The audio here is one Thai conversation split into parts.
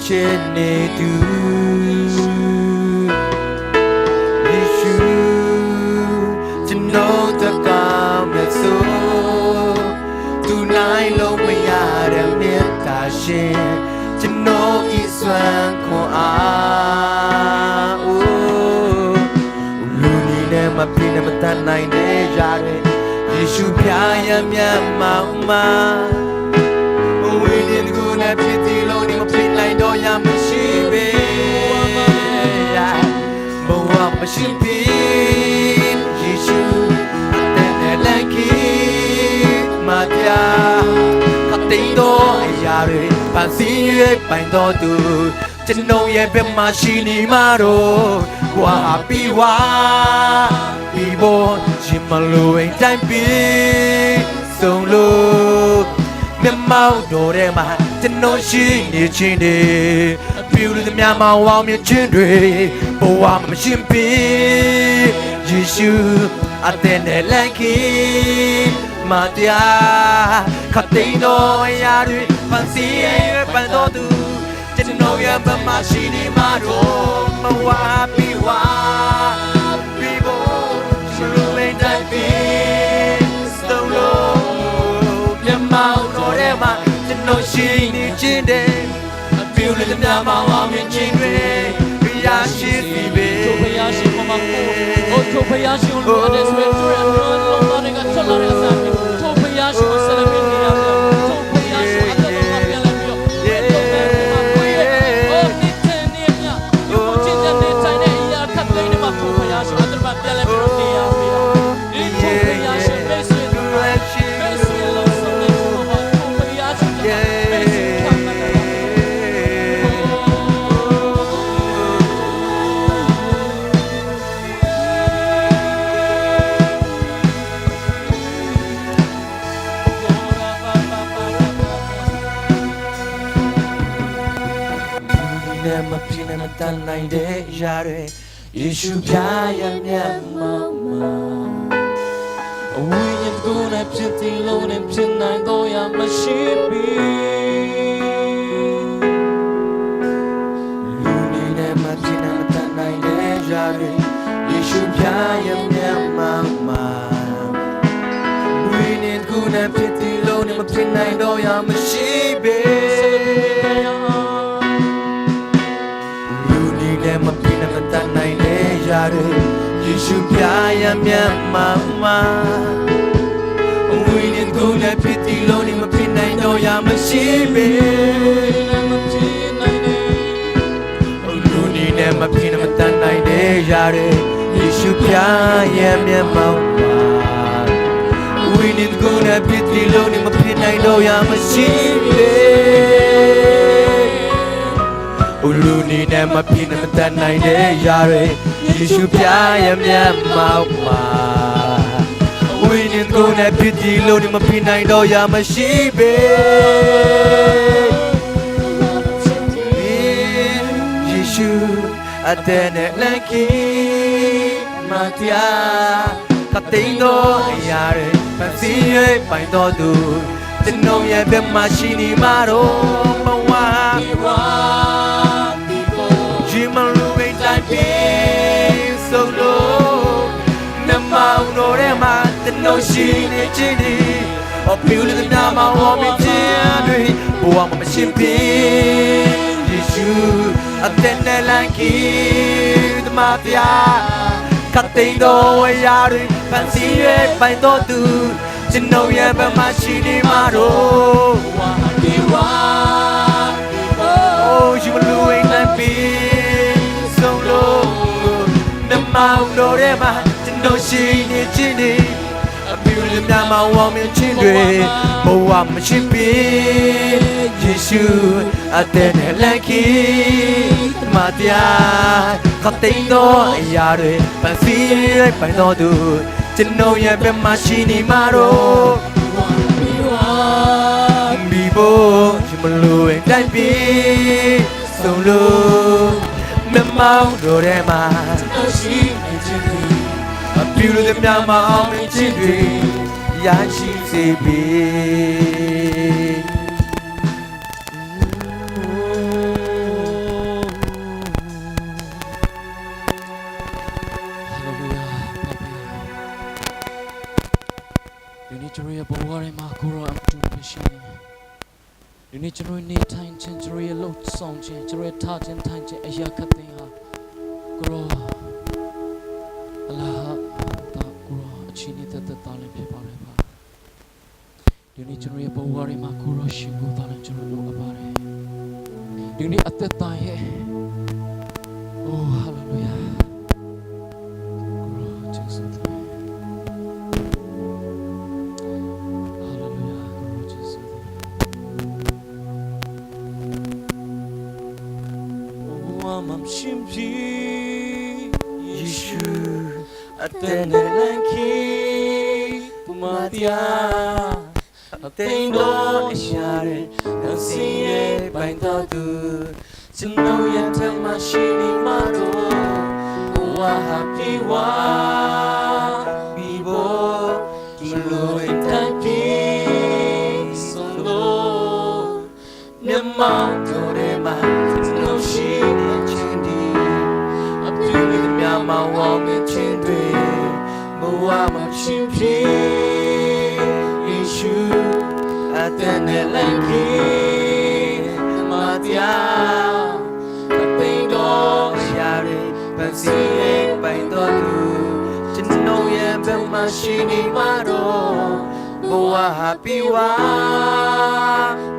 chene du Yeshu Jano taka meso Tu nai lo me yare meta shin Jano iswan kon a Uluni ne ma pina mata nai ne yare Yeshu pyaya mama Waiting good at pity loading a pit like Doya Mashibe Boa Mashibe Yeshu Atene Lanki Matia Katindo Yare Pansi Paindo Du Teno Yebe Mashini Maro Wahapi Wa Bibo Jimalu Ain't time be Solo Mau đồ đen mà chân nỗi chi nhị chi đi biểu được nhà màu wow miệt trên đời bộ hoa mà chim pi Giêsu anh tên để lại khi mà tia khát tình đôi ya đi phản xí phản đôi tu chân nỗi em bấm mà chi đi mà đồ mà hoa pi hoa pi bộ chỉ luôn bên trái pi sâu lô mau mà chân nỗi chi ni trên đê phiêu lên nhà màu hoa miền trên đê ya chi phi bê Chúc phật yashi mama ko chúc phật yashi on lo ades we tuan lo lo ne ka chola ne sa chúc phật yashi on salami ni ya chúc phật yashi ata lo ma pya la pyo oh ni ten ni nya yo ko chin jan ne sai ne ya khat lai ne ma chúc phật yashi ata ma pya la pyo ni ya ni chúc phật yashi me swe lo so ne mama chúc phật yashi Nema pina mata nai de yare Yeshu pyaya mama Winyan ko na piti lo na pinay doya mashibi Luni nema pina mata nai de yare Yeshu pyaya mama Winyan ko na piti lo na pinay doya mashibi Nema pina mata nai de yare Yeshu pyaya mama Winyan ko na piti lo na pinay doya mashibi Luni nema pina mata nai de yare Yeshu pyaya mama Winyan ko na piti lo na pinay doya mashibi Uluni nema pina mata nai de yare Yeshu pyaya mama Winyan ko na piti lo na pinay doya mashibi Yeshu atene lanki matia katindo yare pansi pai do du teno ye be mashini maro mawa Jimalu ain't like me solo Namau no rema teno shini chini O piuli the nama o mi tianui Boa mama shimpi Yeshu atene lanki the mafia Katindo yari pansi pai do tu Teno ye be mashini maro Oh, Jimalu ain't like me solo Namau no rema teno shini chini Piuli the nama o mi tianui Boa mama shimpi Yeshu atene lanki matia Katindo yare pansi pai do tu Teno ye be mashini maro Bibo Jimalu ain't like me solo Namau no rema Piuli the nama o mi tianui Yashi sebi နေ့ကျွန်တော်နေထိုင်ခြင်းကျွန်တော်ရဲ့လှုပ်ဆောင်ခြင်းကျွန်တော်ရဲ့ထားခြင်းထိုင်ခြင်းအရာခတ်သိမ်းဟာကိုရောအလားတာကိုရောအချင်းနေတဲ့တာလည်းဖြစ်ပါလေပါဒီနေ့ကျွန်တော်ရဲ့ဘဝရမှာကိုရောရှိခိုးတာလည်းကျွန်တော်လုပ်ပါတယ်ဒီနေ့အသက်တာရဲ့အိုးဟာလေလုယာကိုရောကျေးဇူးတင်ဟာလေလုယာကိုရောကျေးဇူးတင်Mam shimpi Yeshu Atene lanki Pumatia Atendo Ishare Nansiye Baintatu Chino Yantama Shini Mado Wahapi Wa Bibo Kilo Itapi Solo Nemam Torema No Shini Ma wong chindwe mo wa ma chimpi Yeshu atene lanki ma dia atendo yare pansiye baito tu chino ye be ma shini ma do mo wa happy wa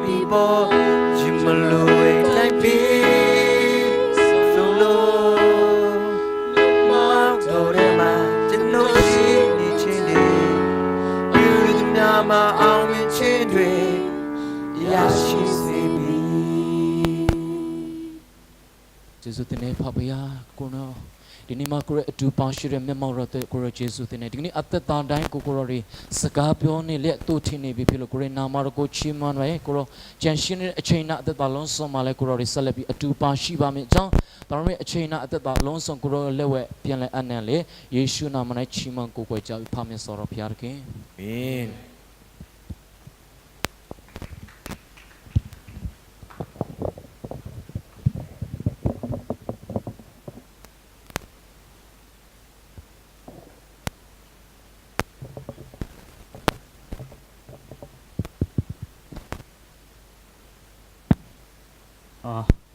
mi bo jimalo like be Maအောင်မြင်ခြင်းတွေရရှိစေမည်ကျေးဇူးတင်နေပါဗျာကိုနော်ဒီနေ့မှာကိုရအတူပေါင်းရှိတဲ့မျက်မှောက်ရတဲ့ကိုရကျေးဇူးတင်နေဒီနေ့အသက်တာတိုင်းကိုရတွေစကားပြောနေလက်တို့ထင်နေပြီဖြစ်လို့ကိုရနာမတော်ကိုချီးမွမ်းပါရဲ့ကိုရကြံရှင်းတဲ့အချိန်နဲ့အသက်တာလုံးစုံမှာလဲကိုရတွေဆက်လက်ပြီးအတူပေါင်းရှိပါမယ်အကြောင်းတော်ရရဲ့အချိန်နဲ့အသက်တာလုံးစုံကိုရလက်ဝဲပြန်လဲအနံလေယေရှုနာမနဲ့ချီးမွမ်းကိုကိုကြောက်ဖာမြတ်စောတော်ဘုရားခင်အာမင်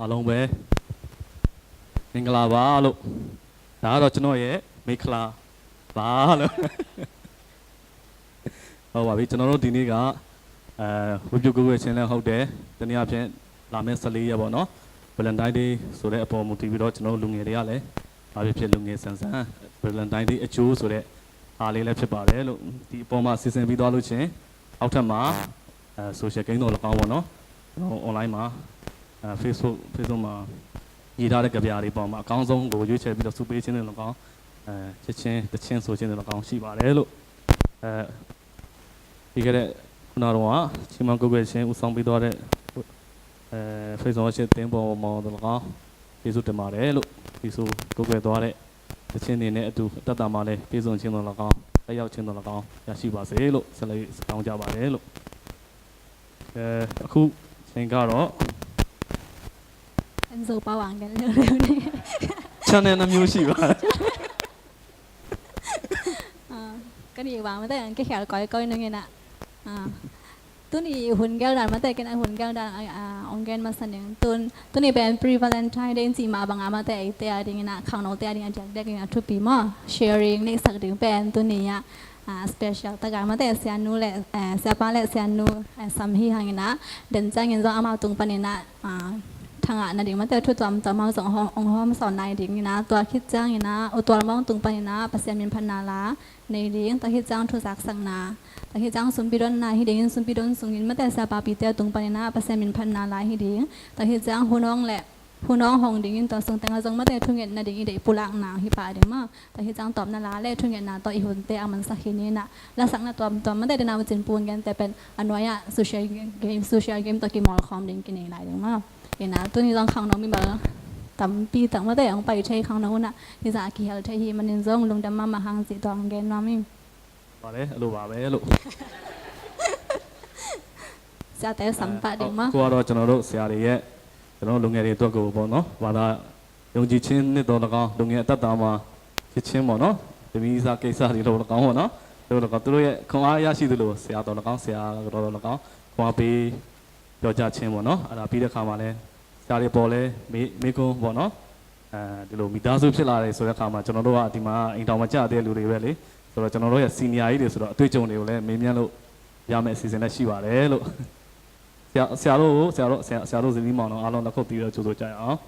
အားလုံးပဲမင်္ဂလာပါလို့ဒါကတော့ကျွန်တော်ရဲ့မိခလာပါလို့ဟုတ်ပါပြီကျွန်တော်တို့ဒီနေ့ကဝိပုကိုယ်ချင်းလည်းဟုတ်တယ်တနည်းအားဖြင့်လာမယ့်14ရက်ပေါ့နော် Valentine Day ဆိုတဲ့အပေါ်မူတည်ပြီးတော့ကျွန်တော်တို့လူငယ်တွေကလည်းဘာဖြစ်လူငယ်ဆန်ဆန် Valentine Day အကျိုးဆိုတဲ့အားလေးလည်းဖြစ်ပါတယ်လို့ဒီအပေါ်မှာစီစဉ်ပြီးသွားလို့ချင်းအောက်ထပ်မှာsocial game တော့လည်းကောင်းပါတော့ကျွန်တော် online မှာFacebook မှာရေးထားတဲ့ကြပြားတွေပေါ်မှာအကောင်းဆုံးကိုရွေးချယ်ပြီးတော့စုပေးခြင်းတွေလည်းကောင်းချက်ချင်းတချင်းဆိုခြင်းတွေလည်းကောင်းရှိပါတယ်လို့ဒီကနေ့ခုနကတော့ချင်းမကိုယ်ပဲချင်းဦးဆောင်ပြီးတော့တဲ့Facebook ရှင်းတင်ပေါ်မှာတော့ကောင်းကျေးဇူးတင်ပါတယ်လို့ဒီဆိုကိုယ်ပဲသွားတဲ့တချင်းတွေနဲ့အတူအတ္တမှာလည်းပြည်စုံခြင်းတွေလည်းကောင်းတက်ရောက်ခြင်းတွေလည်းကောင်းရရှိပါစေလို့ဆက်လက်ကောင်းကြပါတယ်လို့အခုချိန်ကတော့anh dù bao hoàng đến lâu này channel năm nhiêu xí vậy cái gì bảo mà tới cái khéo coi nữa nghe nè tôi đi huấn gạo đàn mà tới cái này huấn gạo đàn ông gen mà sẵn những tôi đi bên pre Valentine đến gì mà bằng mà tới tới đi nghe nè khang nấu tới đi ăn chắc cái chụp phim mà sharing này sắc đường bên tôi đi special ตะการมาแต่เสียนูแหละเสียป้าแหละเสียนูสัมฮีหางนะเดินจ้างเงินจ้างเอามาตรงปานนี้นะทางอ่ะนะดิ่งมาแต่ทุกตัวมาส่งองค์ห้อมสอนนายดิ่งนะตัวคิดจ้างนะตัวมองตรงปานนี้นะเปอร์เซ็นต์มีพันนาละในดิ่งตัวคิดจ้างทุกสักสังนาตัวคิดจ้างสุนปีดอนนาฮิดิ่งสุนปีดอนสุงยินมาแต่เสียป้าปีเตียตรงปานนี้นะเปอร์เซ็นต์มีพันนาละฮิดิ่งตัวคิดจ้างหัวน้องแหละผู้น้องห้องดิ่งตัวส่งแต่งจงมาแต่ทุ่งเงินนาดิ่งเด็กปุระนาฮิป่าดิ่งมาแต่ฮิจังตอบนาลาเล่ทุ่งเงินนาตัวอีหุ่นเตะมันสักทีนี้นะและสักนาตัวมาแต่เดินมาจินปูนกันแต่เป็นอันน้อยอะโซเชียลเกมตัวกิมอลคอมดิ่งกินเองไรดิ่งมาเห็นนะตัวนี้ต้องขังน้องมีแบบตั้มปีตั้งมาแต่ยังไปใช้ขังน้องน่ะที่จะกี่ฮัลใช้ฮีมันยังจงลงดำมาหางสีตองเกนน้องมิ่งว่าเลยลูกว่าไปลูกจะแต่สัมผัสดิ่งมากูว่าเราจะนรกเสียเลยကျွန်တော်လူငယ်တွေအတွက်ကိုပေါ့နော်။ဘာသာယုံကြည်ခြင်းနဲ့တော့၎င်းလူငယ်အတ္တမှာဖြစ်ခြင်းပေါ့နော်။တမီးစားကိစ္စတွေတော့၎င်းပေါ့နော်။တို့၎င်းသူတို့ရဲ့ခွန်အားရရှိသလိုဆရာတော်၎င်းဆရာတော်၎င်းခွန်အားပေး ပြောကြချင်းပေါ့နော်အဲ့ဒါပြီးတဲ့ခါမှာလဲဆရာတွေပေါ်လဲမေကွန်းပေါ့နော်ဒီလိုမိသားစုဖြစ်လာတယ်ဆိုတဲ့ခါမှာကျွန်တော်တို့ကဒီမှာအိမ်တော်မကြတဲ့လူတွေပဲလေဆိုတော့ကျွန်တော်တို့ရဲ့စီနီယာကြီးတွေဆိုတော့အတွေ့အကြုံတွေကိုလည်းမေးမြန်းလို့ရမယ့်အစီအစဉ်လည်းရှိပါတယ်လို့ဆရာတို့ဇနီးမောင်တော်အားလုံးလက်ခုပ်တီးတော့ကြိုးဆိုကြရအောင်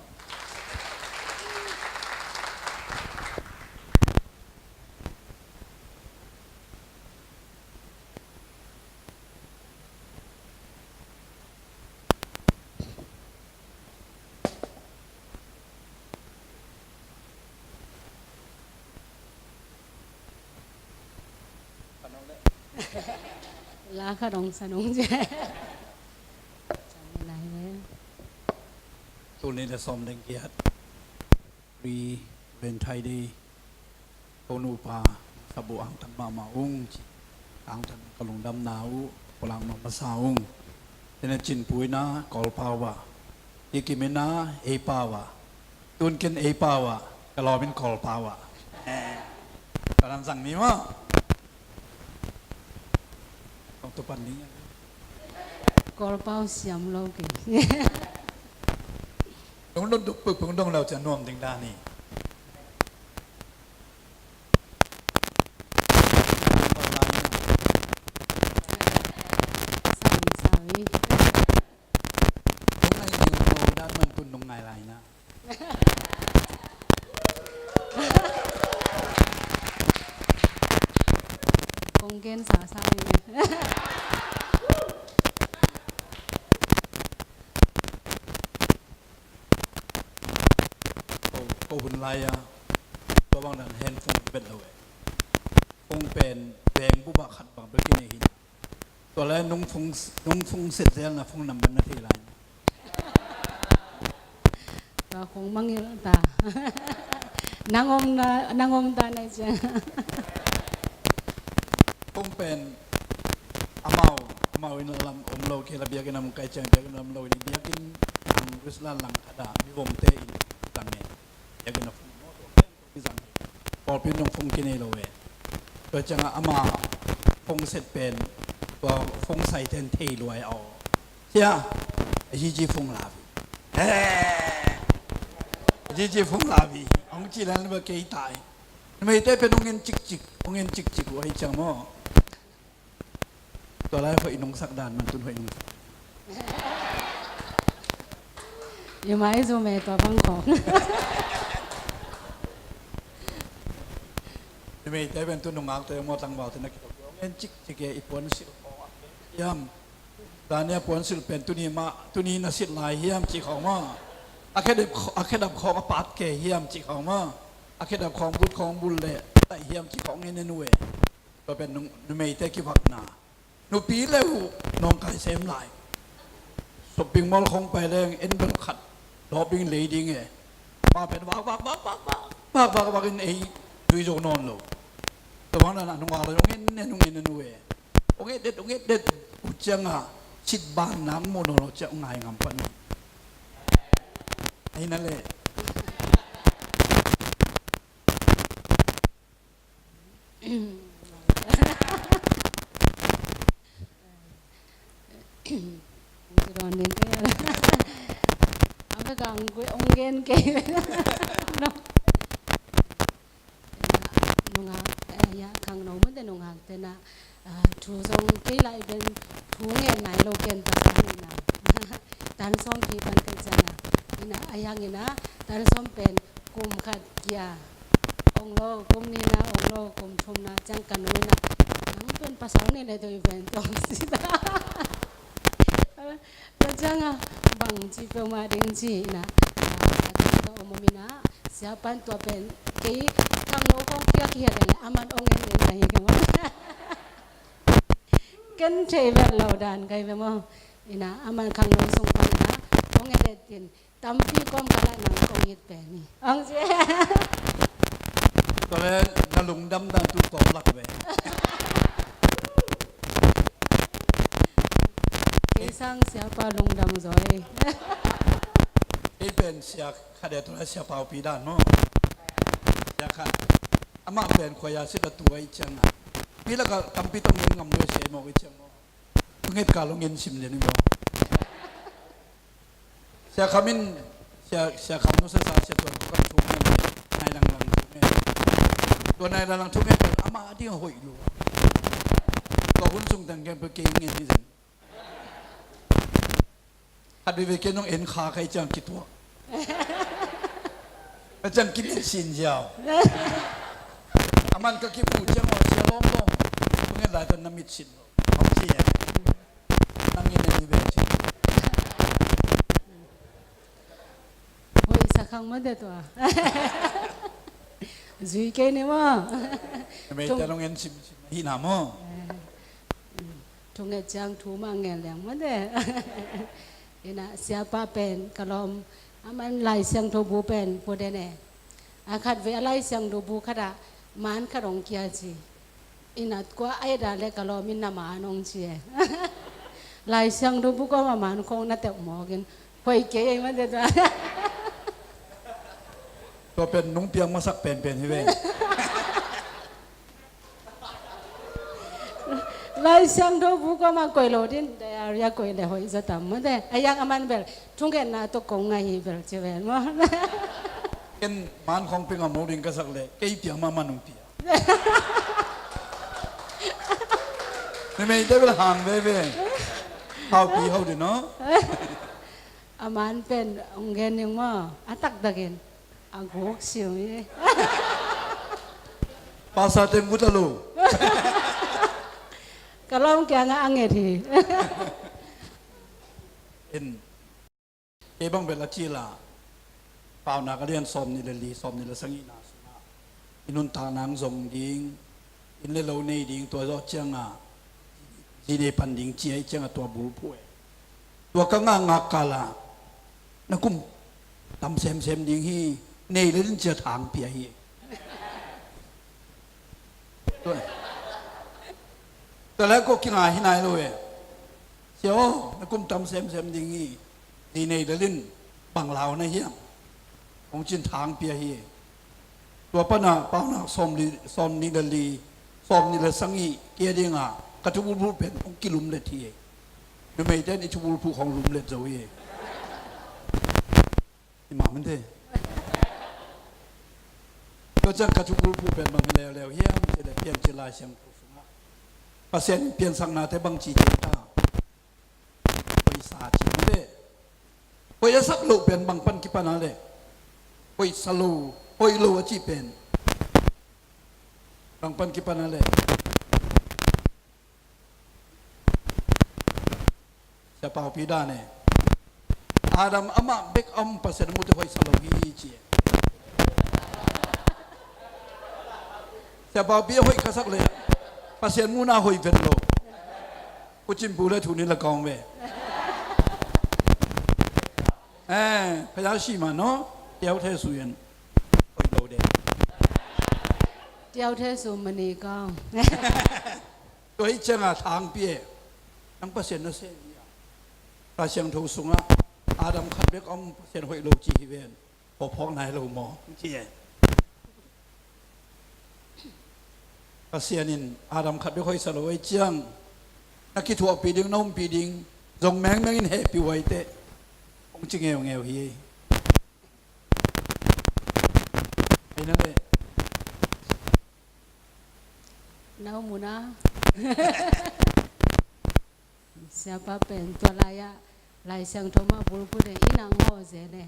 拉克隆三龙姐，来呗。ตัวนี้จะซ้อมเด็กเกียรติรีเวนไทยดีโอนูปาสบู่อังตันมาอุ้งอังตันกระลงดำหนาวพลังมาสาอุ้งเจนจินปุยนะกอลปาวะยิกิมินะเอปาวะตุนกินเอปาวะกะลอเป็นกอลปาวะกำลังสั่งนี้มั้งต้องตัวปันนี้กอลเป้าเสียมโลกิต้องดุปึกพึ่งต้องเราจะน่วมถึงด้านนี้สามี ตรงไหนอยู่ด้านมันตุนตรงไหนไรนะคงเกณฑ์สามีก็หุ่นลายอ่ะตัวบางนั้นเห็นฟงเป็นเอาไว้ฟงเป็นแดงบุบะขัดบางไปกินเองตัวแรกนุ่งฟงเสร็จแล้วนะฟงนำเป็นนาทีไร ก็คงมั่งอยู่ตานางอมตาในเจ้า ฟงเป็นอาเมาอินลำอมโลเกลเบียกินน้ำไก่เจียงเบียกินน้ำโลนี่เบียกินทางวิสลาหลังขดามีวงเตอินตังเนี่ยอยากกินน้ำฟงพิจังพอพี่น้องฟงกินเอโลเวตัวจังอามาฟงเสร็จเป็นตัวฟงใส่เทนเทรวยเอาเจ้าจีฟงลาบีจีฟงลาบีองจีแล้วมันเกยตายไม่ได้เป็นองเงินจิกไว้จังมั้งตัวแรกพออินงสักดานมันตุนพออินงยังไม่รู้แม่ตัวบังของไม่ได้เป็นตุนงอักแต่มอตังเบาแต่นักองเงินจิกเกอีปวนสิยำตอนนี้ปวนสิเป็นตุนีน่าสิลายยำจิกของมั้งอาแค่ดับของปาดเกยำจิกของมั้งอาแค่ดับของบุญเลยแต่ยำจิกของเงินนู่นก็เป็นไม่ได้คิดพักนาหนูปีแล้วน้องไก่เซมลายสปิงมอลคงไปแรงเอ็นเป็นขัดรอปิงเลยดิ้งมาเป็นวักอินไอดูโจนอนโลแต่ว่านั่นน้องอะไรน้องเงินนู่นโอเคเด็ดอุจจังอ่ะชิดบ้านน้ำโมโนโลจะง่ายงามปนไอ้นั่นแหละจะโดนเน้นก็ยังเอาไปกางกุยองเกนเกยน้องยาขังน้องมันแต่น้องหักแต่นะถูทรงที่ไรเป็นถูเงินไหนโลเกนตัดนี่นะตันส้มที่ปันกันจังนี่นะอายังนี่นะตันส้มเป็นกุมขัดเกียองโลกุมนี่นะองโลกุมชมนะจังกันนู้นนะนั่งเป็นภาษาเนี่ยเลยตัวเป็นตรงสิตาแล้วจังอ่ะบางจีเป็นมาดึงจีนะตัวอมมินะเสียปันตัวเป็นกี่ขังโลกองเกียร์เกียร์เลยอามันองเงินเงินไหนกันวะกันเทเวลเราดันใครไปมั้งนี่นะอามันขังโลกส่งไปนะองเงินเด็ดตินตั้มพี่ก้มกระไรหนังกองยึดแปะนี่องเสียตัวแรกนลุงดำตุนกองหลักเว้sang siapa long dam zoi ไอ้เป็นเสียขัดเดตัวเสียเป่าปีด้านมั้งเสียขัดอามาเป็นขวายาสิตตัวไอ้จังอ่ะนี่แล้วก็ตั้มพี่ต้องเงินงำด้วยเสียมองไอ้จังมั้งเงินการลงเงินสิมเลยนี่มั้ง เสียคำมินเสียคำนุสสาเสียตัวก็ทุกเงี้ยนายลังทุกเงี้ยตัวนายลังทุกเงี้ยอามาที่หอยอยู่ก็หุ่นสูงแต่งแกงไปเก่งเงี้ยที่สุดหัดไปเก่งต้องเอ็นขาใครจังกี่ตัวอาจารย์กินสินเจ้าอามันก็คิดพูดจังว่าเสียล้อมตรงนี้หลายตอนน้ำมิดสินเขาเสียนั่งยินในนี้แบบนี้ โอ้ยสักครั้งมันเด็ดตัวจุยเกนี่มั้ง ไม่แต่ต้องเอ็นสิมหินามอ ทุกเงี้ยจังถูมาเงี้ยแหลงมันเด็ดเอ็นะเสียป้าเป็นกะลอมอามันไล่เสียงโทบูเป็นพูดได้แน่อาคัดเวไล่เสียงโทบูขดามันขดงเกียจีอินัดกว่าไอ้ดาเล็กกะลอมินนามานงเชียไล่เสียงโทบูก็มามันคงน่าแต่หมอกินหอยเกยมันเด็ดตัว ตัวเป็นนุ่งเปียงมาสักเป็นที่เว้ย ไล่เสียงโทบูก็มาก่อยโลดินแต่อยากก่อยเลยหอยจะทำมันเด็ดไอ้ยังอามันเบลทุ่งแก่นาตัวกงไงเบลเจเวนมั้ง เอ็นมันของเป็นกับโมดินก็สักเลยเกี่ยเปียงมามันนุ่งเปียไม่ได้เป็นห่างเว้ยเขาปีเขาดิเนาะ อามันเป็นองเงินยังมั้งอาตักตะเกินอากูกเสียวนี่ ภาษาเต็มกุตลู ก็ลองแกงอ่างเงที เอ็นบังเบลจีลาเปล่านักเรียนสอมนี่เลยลีสอมนี่เลยสังอินาสุนาอินุนตานางสมดิงอินเลโลนี่ดิงตัวรอดเจียงอ่ะจีเนปันดิงเจียเจียงอ่ะตัวบุลพุยตัวกังงากกาลานักกุมตำเซมดิงฮีเนยเลยเจียทางเปียฮีด้วยแต่แล้วก็กินอาหินายเลยเสียวนักกุมตำเซมดิงฮีดีเนยเลยบังลาวในเฮียมของจินทางเปียฮีตัวปนาเปล่านักสอมนิดลีสอมนิดสังอีเกียดิงอ่ะกระทุบุลเป็นองกิลุมเลทีไม่ได้ในทุบุลผู้ของลุมเลตเจ้าเองนี่มามันเถอะก็จะกระทุบุลผู้เป็นบางแล้วเฮียมจะได้เปลี่ยนเจลายเสียงผู้สูงภาษาเปลี่ยนสังนาแต่บางจีเจต้าไปสาจิมันเถอะไปจะสักลูกเป็นบางปันกิปนาเลยไปสลูไปลูจีเป็นบางปันกิปนาเลยจะเป่าปีด้าเนี่ยอาดัมอามาเบกอัมภาษามุตหอยสโลฮีจีจะเป่าปีหอยกษักเลยภาษามูนาหอยเวนโลกุจิมปูเลทุนิละกองเวพยาชีมาเนาะเดี๋ยวเทสุยันหอยโลเด เจ้าเทสุมณีก็ ตัวอีเจ้าทางเปียทั้งภาษาเนเซตาเชียงทูสุงะอาดัมขัดเบกอมเสียนหอยโลจีเวนพอพ้องนายโลหมอที่ภาษานินอาดัมขัดเบกหอยสโลไอเจียงนักกิทัวปีดิงน้องปีดิงจงแมงอินเฮปีไว้เตะองจิงเงวฮีไอ้นั่นเลย น้ามูนะsiapa pen tua laya lai sang thoma bul pu de inang ho je ne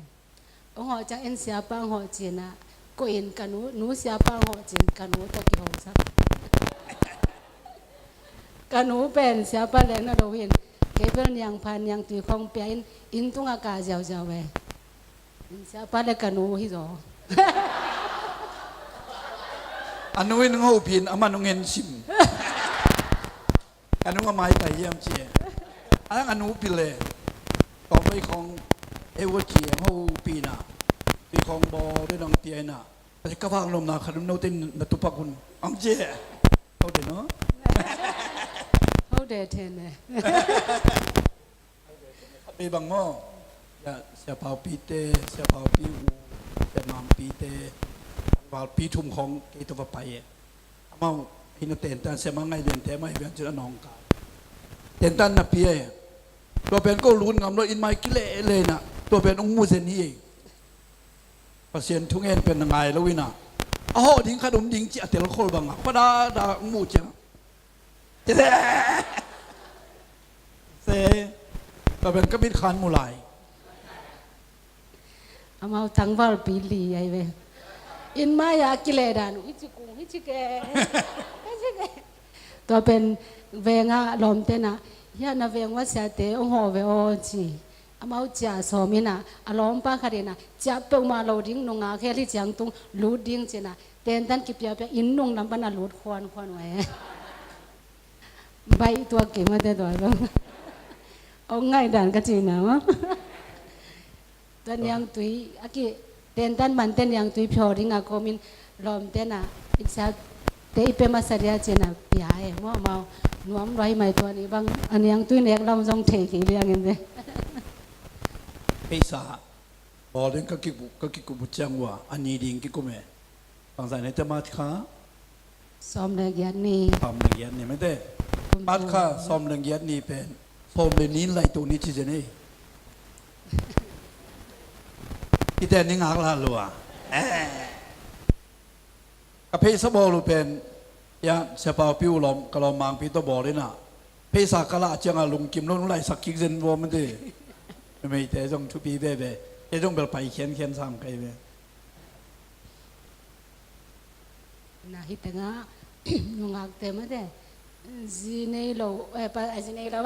ong ho cha en siapa ho china ko in kanu nu siapa ho chin kanu to ki ho sa kanu pen siapa le na do hin ke pel yang phan yang ti khong pe in tunga ka jaw jaw we siapa le kanu hi zo อันนู้นงูพินอามันงเงินชิมอันนู้นก็ไม่แต่เยี่ยมเจียอันนู้นพิเลยต่อไปของเอวเจียงูปีน่ะที่ของบอได้ดังเตียน่ะแต่ก็ฟังลมน่ะขนมโนตินนตุปกุลอังเจียเขาเด่นเนาะ ဟုတ်တယ်ထင်တယ် ไปบางหม้อเสียเผาปีเตเสียเผาปีหูเสียนามปีเตว่าปีทุ่มของเอตวไปเอามาพินาเตนตันเสียมังไงเดินแต่ไม่เวียนเจอน้องกาเตนตันนับเปียตัวเป็นก็ลุ้นงำรถอินไมกิเลเลยนะ ตัวเป็นองค์มูเซนนี่เองประเสียนทุกเอ็นเป็นยังไงแล้ววินาอ๋อดิ้งขนมดิ้งจีเตลโคลบังอ่ะพอดาองค์มูเจ้าเจ๊เซ่ตัวเป็นก็บิดคานมูลายเอามาทั้งวันปีลีไอ้เว้ยอินมายากิเลดานุฮิจิกุฮิจิเกตัวเป็นเวงะลมเตนะยานาเวงว่าเสียเตองหัวเวโอจีอามาจ่าสอมินะอารมณ์ป้าคดีนะจับเปิลมาโลดิ้งนงอาแค่ที่จังตุงลูดดิ้งเจนะเต้นตันกิบยาเปียอินนงน้ำปนาลูดควันไว้ใบตัวเก็บมาแต่ตัวบ้างเอาง่ายด่านก็จีนะวะตอนยังตุยอากิเต้นตันมันเต้นยังตุยพอดิ้งอาโกมินลมเต้นนะอิสระเตยเป็นมาเสียเจนะปีหายมั่วเมาหนุ่มไรไม่ตัวนี้บางอันยังตุยเน็กลำทรงเทกี่เรื่องเงี้ยเฮ้ยสาบอลเล่นก็กิกุบุจังว่าอันนี้ดิ้งกิกุเมย์บางสายในจะมาที่ซ้อมเรื่องยันนี่ซ้อมเรื่องยันนี่ไม่ได้มาที่ซ้อมเรื่องยันนี่เป็นซ้อมเรื่องนี้ไรตัวนี้ที่จะนี่ที่แต่นี่งากลาลัวกับเพศบอลเป็นยาเสพาปิวลมกลมังพิตบอลเลยนะเพศกะละจังลุงกิมลุงไรสักกิเซนวอมันดีไม่แต่ต้องทุบีเบ้จะต้องไปเขียนซ้ำกันเบ้น่าฮิตงะนุ่งอักเต็มเลยจีเนโลปะจีเนโล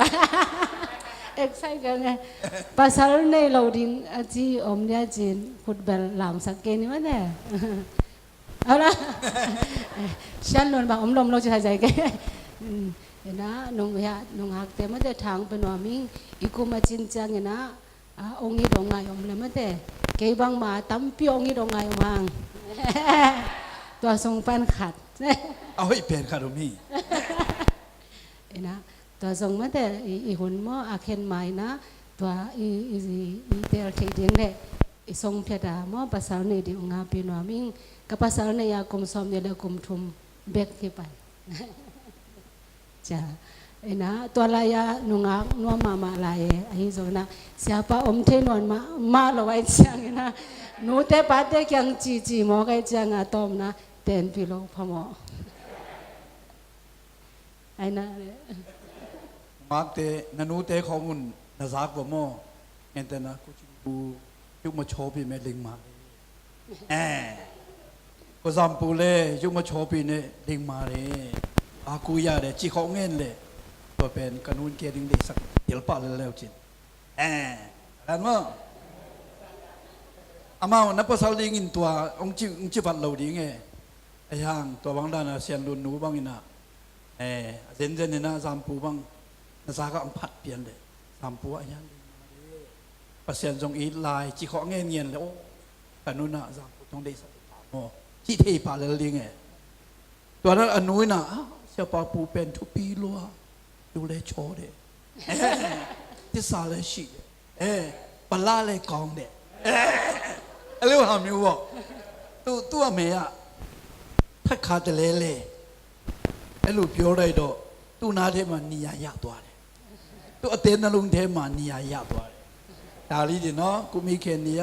เอ็กไซกันไงภาษาเนโลดิ้งจีอมเดียจีนฟุตบอลหลามสักเกนี่มั้งเนี่ยเอาละฉันนนบางอมลมเราจะหายใจกันเห็นนะนุ่งหักเต็มเลยทางเป็นว่ามิงอีกุมาจินจังเห็นนะองค์นี้ดงไงอมเลยมั้งแต่เก็บบางมาตั้มเปียองค์นี้ดงไงอมังตัวทรงปันขัดเอาให้เปลี่ยนคารุมีนะตัวทรงมั้งแต่อีหุ่นหม้ออาเคนไม้นะตัวอีเตลเทเดียงเด็กอีทรงเพียดาหม้อภาษาในเดียวงาเป็นว่ามิงกับภาษาในยากรมสอมเดียวกรมทุมเบกที่ไปจ้านะตัวลายนุงอักนัวมาลายไอ้โซนะเสียป้าอมเทนวนมาเราไว้จังนะหนูแต่ปัดแต่ยังจีหมอไอ้จังอะตอมนะเต้นพิโลพมอไอ้นะมาเตนันูเตของุนนาซากบ่มอเอ็นเตนะกูจูยุมาโชปีเมลิงมาก็ซัมปูเล่ยุมาโชปีเนลิงมาเลยอากูยาเดจีของเงินเลยตัวเป็นกันูนเกดิงเดสักเดี๋ยวป่าแล้วจินแล้วมั้งอามานับภาษาลิงอินตัวองจิบัดเราดีไงไอ้ห่างตัวบางด้านเสียนรุนหนูบางอินะเซนนี่นะซัมปูบางนาซาก็อังพัดเปลี่ยนเลยซัมปูอะไรอย่างนี้ภาษาจงอีลายจีของเงี้ยแล้วกันูน่ะซัมปูต้องได้สักโอ้จีเทป่าแล้วลิงไงตัวนั้นอนุยนะเสียปาปูเป็นทุปีลัวดูแลโชว์เด็ที่สาเลชีปลาเลยกองเด็เรื่องทำอยู่บอกตัวเมียถ้าขาดเล่ไอ้ลูกเพียวได้ดอกตัวนาเทมันนิยายากตัวเลยตัวเต้นนลุงเทมันนิยายากตัวเลยดาลีดิเนาะกูมีแค่นี้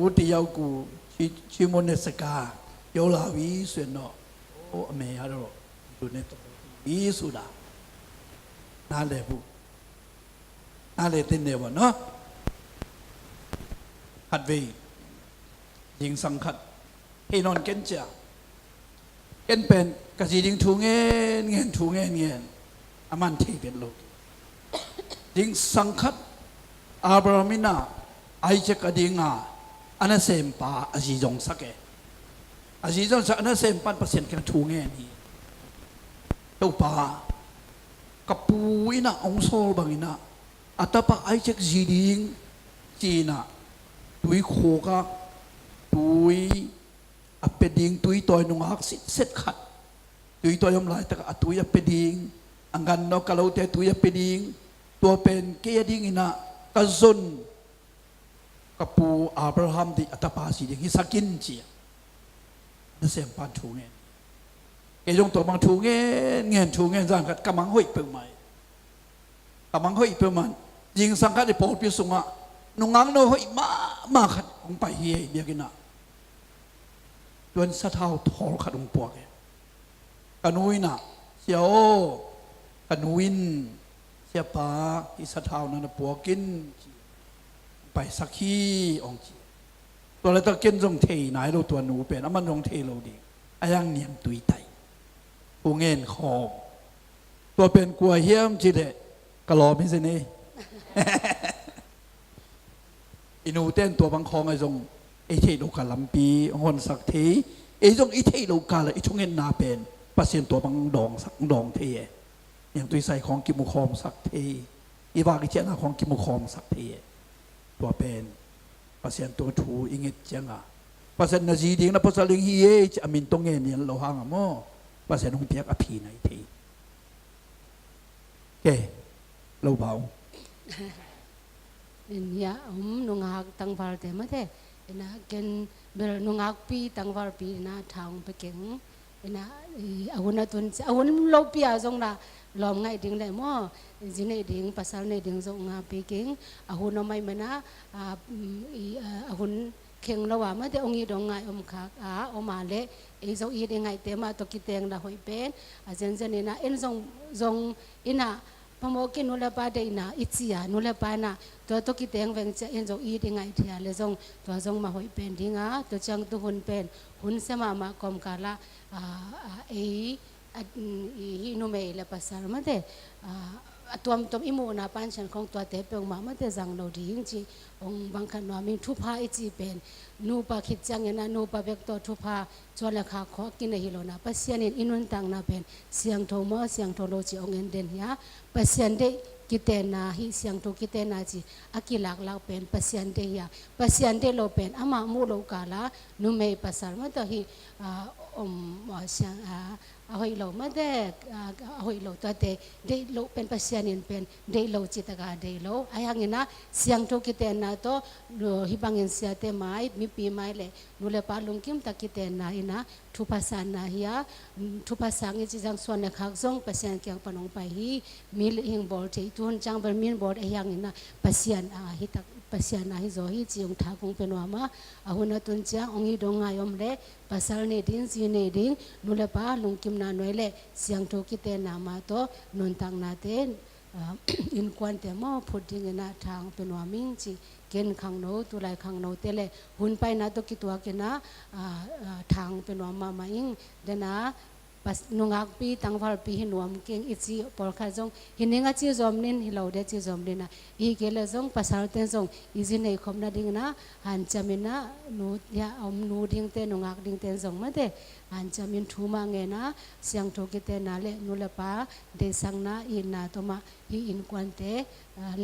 วุฒิยาวกูชิมอนเนสกาโยลาวีส่วนเนาะโอ้เมียเราดูเนี่ยอีสุดานาเลบุนาเลตินเดวะเนาะหัดวียิงสังขัดให้นอนเก็นจ่าเก็นเป็นกระสียิงถูเงี้ยถูเงี้ยอามันที่เป็นโลกยิงสังขัดอับรามินาไอเจกดิงาอันนั้นเซมปาอาจีจงสักอาจีจงสักอันนั้นเซมปันเปอร์เซ็นต์กันถูเงี้ยนี่ตัวปากับปูอินะองโซลบางอินะอัตปะไอเจกจีดิงจีน่ะตุยโคกะตุยอเปดิงตุยตัวนุ่งหักเสร็จขัดตุยตัวยำลายแต่ก็ตุยอเปดิงอังกันนกกะเราแต่ตุยอเปดิงตัวเป็นเกียดิงอินะกะซุนกับปูอับราฮัมที่อัตปาสีดิงฮิสักินจีนั่นเสียงปานถูเงี้ยเกี่ยงตัวบางถูเงี้ยถูเงี้ยสังกัดกำมังห้อยเปิ่มใหม่กำมังห้อยเปิ่มมันยิงสังกัดในโพธิพิสุงะ นงงังโนหอยมาขัดองไปเฮียเดียกินะดวนสะเท้าทอลขัดองปวกกันนุยน่ะเสียวกันนุวินเสียปาที่สะเท้านั่นปวกินไปสักขี้องจีตัวเราต้องกินจงเทไหนเราตัวหนูเป็นมันจงเทเราดีอายังเนียมตุยไตผู้เงินคอตัวเป็นกลัวเฮี้ยมจีเดกะลอไม่ใช่นี่อินูเต้นตัวบางคองไอ้จงไอ้เทโลกาลัมปีหอนสักทีไอ้จงไอ้เทโลกาละไอ้ชงเงินนาเป็นปัสเซียนตัวบางดองสักดองเทอย่างตุยใส่ของกิมุคอมสักทีอีบากิเจนาของกิมุคอมสักทีตัวเป็นปัสเซียนตัวถูอิงเงเจงอ่ะปัสเซียนนาจีดิ้งนะปัสเซียนฮีเอจะมินตรงเงินเนี่ยเราห่างอ่ะมั้งปัสเซียนหงเปียกอภีในทีเก๋เราเบาเนี่ยนงหักตั้งวาร์เตมาเถอะนะเกณฑ์เบลนงหักปีตั้งวาร์ปีนะทางไปเก่งนะอาวุธตุนอาวุธโลปีอาจงนะลอมไงดิ้งเลยมั้งจีเนดิ้งภาษาเนดิ้งจงงาไปเก่งอาวุธน้องไม่มานะอาวุธเข่งระหว่างมาเถอะองค์ยีดงไงอมขากอมมาเละไอ้จงยีดงไงเตมาตกิเตงละหอยเป็นอาจารย์เจนี่นะเอ็นจงอินะพอมกินนุเลปาเดน่ะอิจิยานุเลปานะตัวตกิเตงเวงจะเอ็นจงอีดิ้งไงเทียเลยจงตัวจงมาหอยเป็นดิ้งตัวจังตัวหุ่นเป็นหุ่นเสมามากรมกาละฮินุเมย์เลภาษามาเถอะตัวอิโมนาปันฉันของตัวเตเปงมาเถอะจังเราดีจริงๆองบางขณะมีทุพาอิจิเป็นนูปะคิดจังเงินนูปะเบกตัวทุพาจวนละขาขอกินในฮิโลนะปัสยานินอินุนตังนาเป็นเสียงโทมเสียงโทโลจิองเงินเด่นยาปัสยันเดกิเตนาฮิเสียงโทกิเตนาจีอากิลักลักเป็นปัสยันเดียปัสยันเดโลเป็นอามามูโลกาลานูเมย์ปัสสารมาตัวฮิเสียงหอยโลมาเดหอยโลตัวเดโลเป็นปัสยันินเป็นเดโลจิตกาเดโลอายังเงินนะเสียงโทกิเตนาโตฮิบังเงินเสียเตไม้มีปีไม้เลยนูเลปาลุงกิมตะกิเตนาอินะทุภาษานาฮิยาทุภาษาเงินจีจังส่วนในขักซงปัสยันเกียงปนองไปฮิมิลหิงบอลเจตุนจังเบอร์มินบอลอายังเงินนะปัสยันฮิตักปัสยันฮิโซฮิจิองทาคงเป็นว่ามาหุนตุนจังองฮิดงไงอมเลปัสสารเนดินซีเนดิงนูเลปาลุงกิมนาหน่วยเลเสียงโทกิเตนามาโตนนตังนาเตนอินควันเตมอพุดดิ้งนะทางเป็นว่ามิงจีเกณฑ์ขังโนตุไลขังโนเตเลหุ่นไปนะตุกิตัวเกนะทางเป็นว่ามาอิงเดนะปัสนุงักปีตั้งวาร์ปีหินวมเก่งอิจิปอลคาจงหินเงาจีจอมนินฮิลาวเดจีจอมนินนะอีเกลจงภาษาเตนจงอีจินในคอมนาดิ้งนะหันจามินะนูยาอมนูดิ้งเตนุงักดิ้งเตนจงมาเตหันจามินทูมาเงนะเสียงโทกิเตนาเลนูเลปาเดสังนะอินนาตมาฮีอินควันเต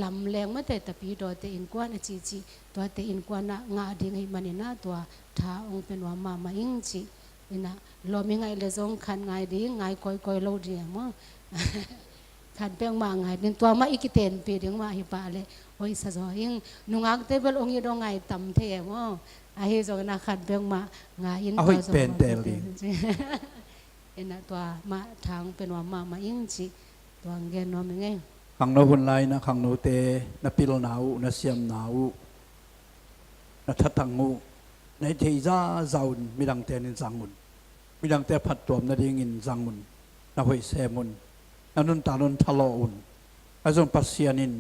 ลำแรงมาเตตปีโดเตอินควันจีจีตัวเตอินควันนะงาดิ้งให้มันนะตัวท้าองเป็นว่ามาอิงจีนะลมยังไงเลยจงขันไงดีไงคอยโลดีมั้งขันเปียงมาไงเป็นตัวมาอีกเต็นปีเดียงมาฮิปาเลยโอ้ยสะจอยยังนุ่งอักเตเบิลองค์ยดงไงต่ำเทมั้งไอ้จงนะขันเปียงมาไงอินตัวจงเป็นเตลิเอ็นตัวมาทางเป็นว่ามาอิงจีตัวเงินน้อมยังไงขังโนหุ่นไลนะขังโนเตนะปิโลนาวนะเสียมนาวนะทัดทังงูในเทจ้าเจ้ามีดังเตนินสังมุนมีดังเตผัดตัวนาดิ่งินสังมุนนาหอยเซมุนนานุนตานุนทะเลาอุนอาจงปัสยานิน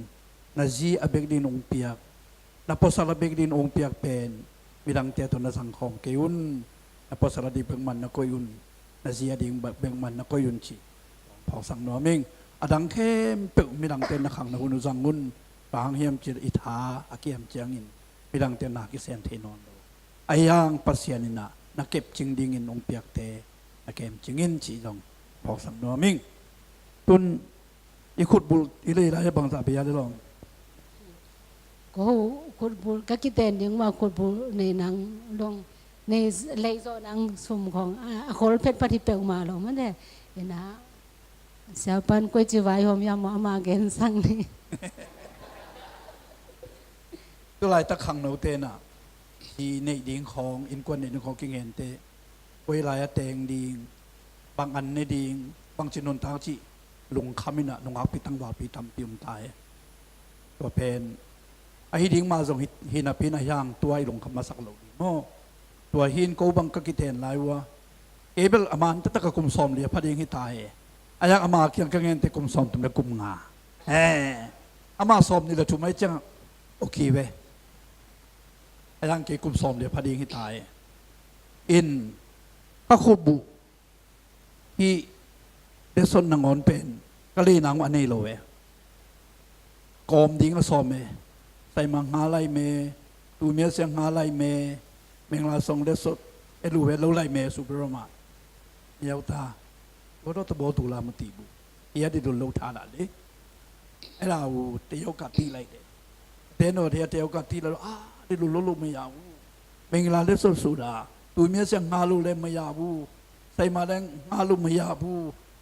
นาจีอเบกดินองเปียกนาพอสารเบกดินองเปียกเป็นมีดังเตตัวนาสังคมเกยุนนาพอสารดิเบงมันนาโกยุนนาจีอดิงเบงมันนาโกยุนชีพอสังนอมิงอดังเข้มเปิกมีดังเตนขังนาหุนุสังมุนบางเฮียมจิตอิทาอาเกียมเจียงอินมีดังเตนากิเซนเทนอนอายังปัสยานินะนักเก็บจิงดิ่งอินองเปียกเตนักเก็บจิงอินจีจงพอกสังนอมิงตุนอีขุดบุลอีเลยไรบางสัพยาได้ลองก็ขุดบุลก็คิดแต่ยังว่าขุดบุลในหนังลงในเลยโซนังสมของคนเพชรปฏิเปกมาหรอกมันเด้เห็นนะเสียปันก๋วยจีไว้หอมยำมาเกนสั่งนี่ตัวไรตะขังโนเตน่ะที่ในดิ่งของอินกวนในดิ่งของกิงเงินเตเวลาเตงดิ่งบางอันในดิ่งบางจินนทางจีลุงคำมินะลุงอักปีตั้งว่าปีทำปีมตายตัวเพน hi ding ma zong hina pina yang tuai long khama sak lo ni mo tua hin ko bang ka kiten lai wa ebel aman ta ka kum som le phading hi ta he ayak ama kyang ka ngen te kum som tum le kum nga ama som ni la tu mai chang okay ve ayang ke kum som le phading hi ta he in ka khubu hi de son nangon pen ka le nang wa nei lo ve kom ding la som me sai mang nga lai me tu mia siang nga lai me meng la song de sot e lu ve lo lai me su bro ma yau ta bo do to bo tu la ma ti bu ya de do lo tha la le ai la wu te yau ka ti lai de te no de te yau ka ti la de lu lo me ya wu meng la de sot su da tu mia siang nga lu le me ya wu sai ma de nga lu me ya wu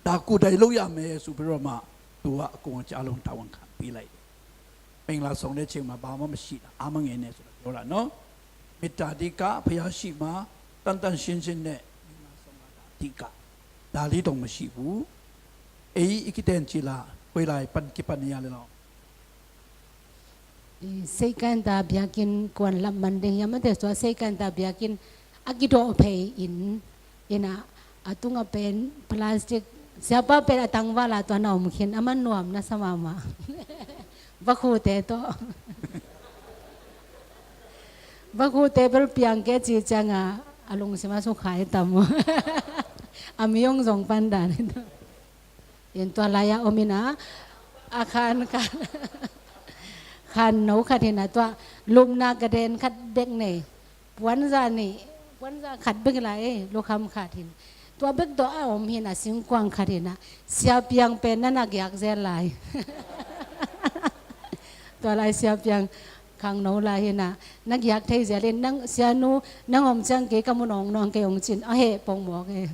da ku dai lo ya me su bro ma tu wa ko cha long ta wan kha pi laiမင်္ဂလာဆောင်တဲ့ချိန်မှာဘာမှမရှိတာအာမငယ်နဲ့ဆိုတာပြောတာနော်မေတ္တာတိကဘုရားရှိမှတန်တန်ရှင်းရှင်းနဲ့မင်္ဂလာဆောင်တာတိကဒါလေးတော့မရှိဘူးအေးအကိတန်ချီလာဝေးလိုက်ပန်ကိပန်ရလေနော် Seikan ta biakin kuan lam mandeng yamate so seikan ta biakin akido pay in ina atunga pen plastic siapa pen atang wala to na umkin aman nuam na sa mama baku te to baku te bel piang ke chi changa alung sima su khai tam amyong jong pandan yen to laya omina akan kan kan nấu khát thì là toa lùm na cái đèn khát đèn này quán ra khát biết lại lúc ham khát thì toa biết đó ông hiện là sinh quang khát thì là siap yang pen na gyak zel lại toa lại siap yang khang nấu lại hiện là nắc gyak thấy zel lên nang sia nu nang om chang cái kamu nong cái ông chín he pong mo cái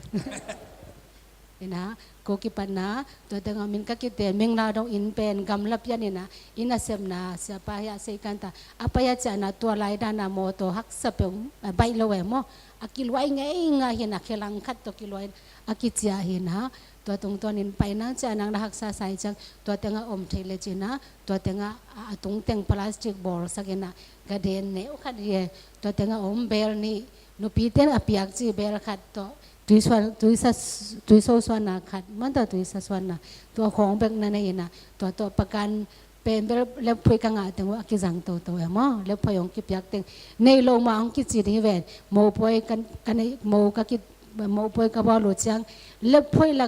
ina ko kipan na to tanga min ka kite meng na dong in pen gam lap yan ina ina sem na siapa ya sei kanta apa ya chana to lai dana mo to hak sapeng bai lo mo akilwai ngai nga hina khelang khat to kilwai akichia hina to tung ton in pai na chana na hak sa sai chang to tanga om thele china to tanga atung teng plastic ball sagena gaden ne o khat ye to tanga om bel ni no piten apiak chi bel khat toตุยโซสวนาขัดมันตัวตุยสวนาตัวของแบบนั้นเองนะตัวประกันเป็นเล็บพุยกังอาแต่ว่ากิจังตัวเมื่อเล็บพยองกิบยักเต็งในโลมาองกิจีนี่เวนโมพุยกันโมกักิโมพุยกับบอลลูจังเล็บพุยละ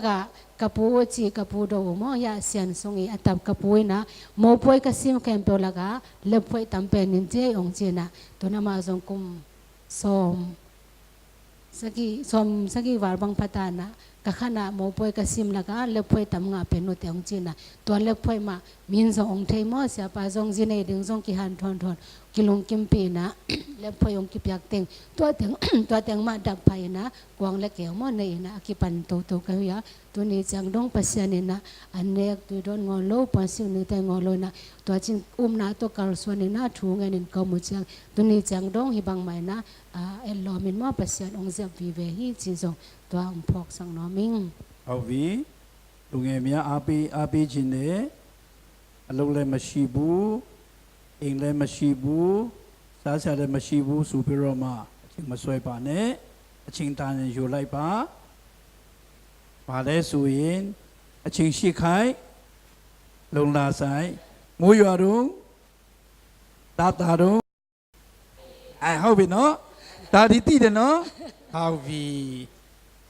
กะปูจีกะปูโดมอยาเสียนสงอีอัตับกะปูนะโมพุยกัซิมแคมเปลละกะเล็บพุยตั้มเป็นนินเจองจีนะตัวนั้นมาส่งกุมส้มsagi warbang patana kakana mo poi kasim laga lepoi tam nga penu te ong china to lepoi ma min zo ong thei mo sia pa jong jine ding jong ki han thon kilung kimpi na lepoi ong ki pyak teng to teng ma dap pai na kwang le ke mo nei na ki pan to ka ya to ni chang dong pasyan na anek tu don ngolo pasin ni te ngolo na to chin na to kal so ni na thu ngen in ko mu chang to ni chang dong hi bang mai na elo min mo pasyan ong zap vi ve hi chi jong to ang phok sang no ming au vi lu nge mia api chin ne alo le ma shi bu ing le ma shi bu sa sa le ma shi bu su pi ro ma ching ma swai pa ne ching ta ne yu lai pa ba le su yin ching shi khai long la sai mu ywa dong ta dong ai hau bi no ta di ti de no hau vi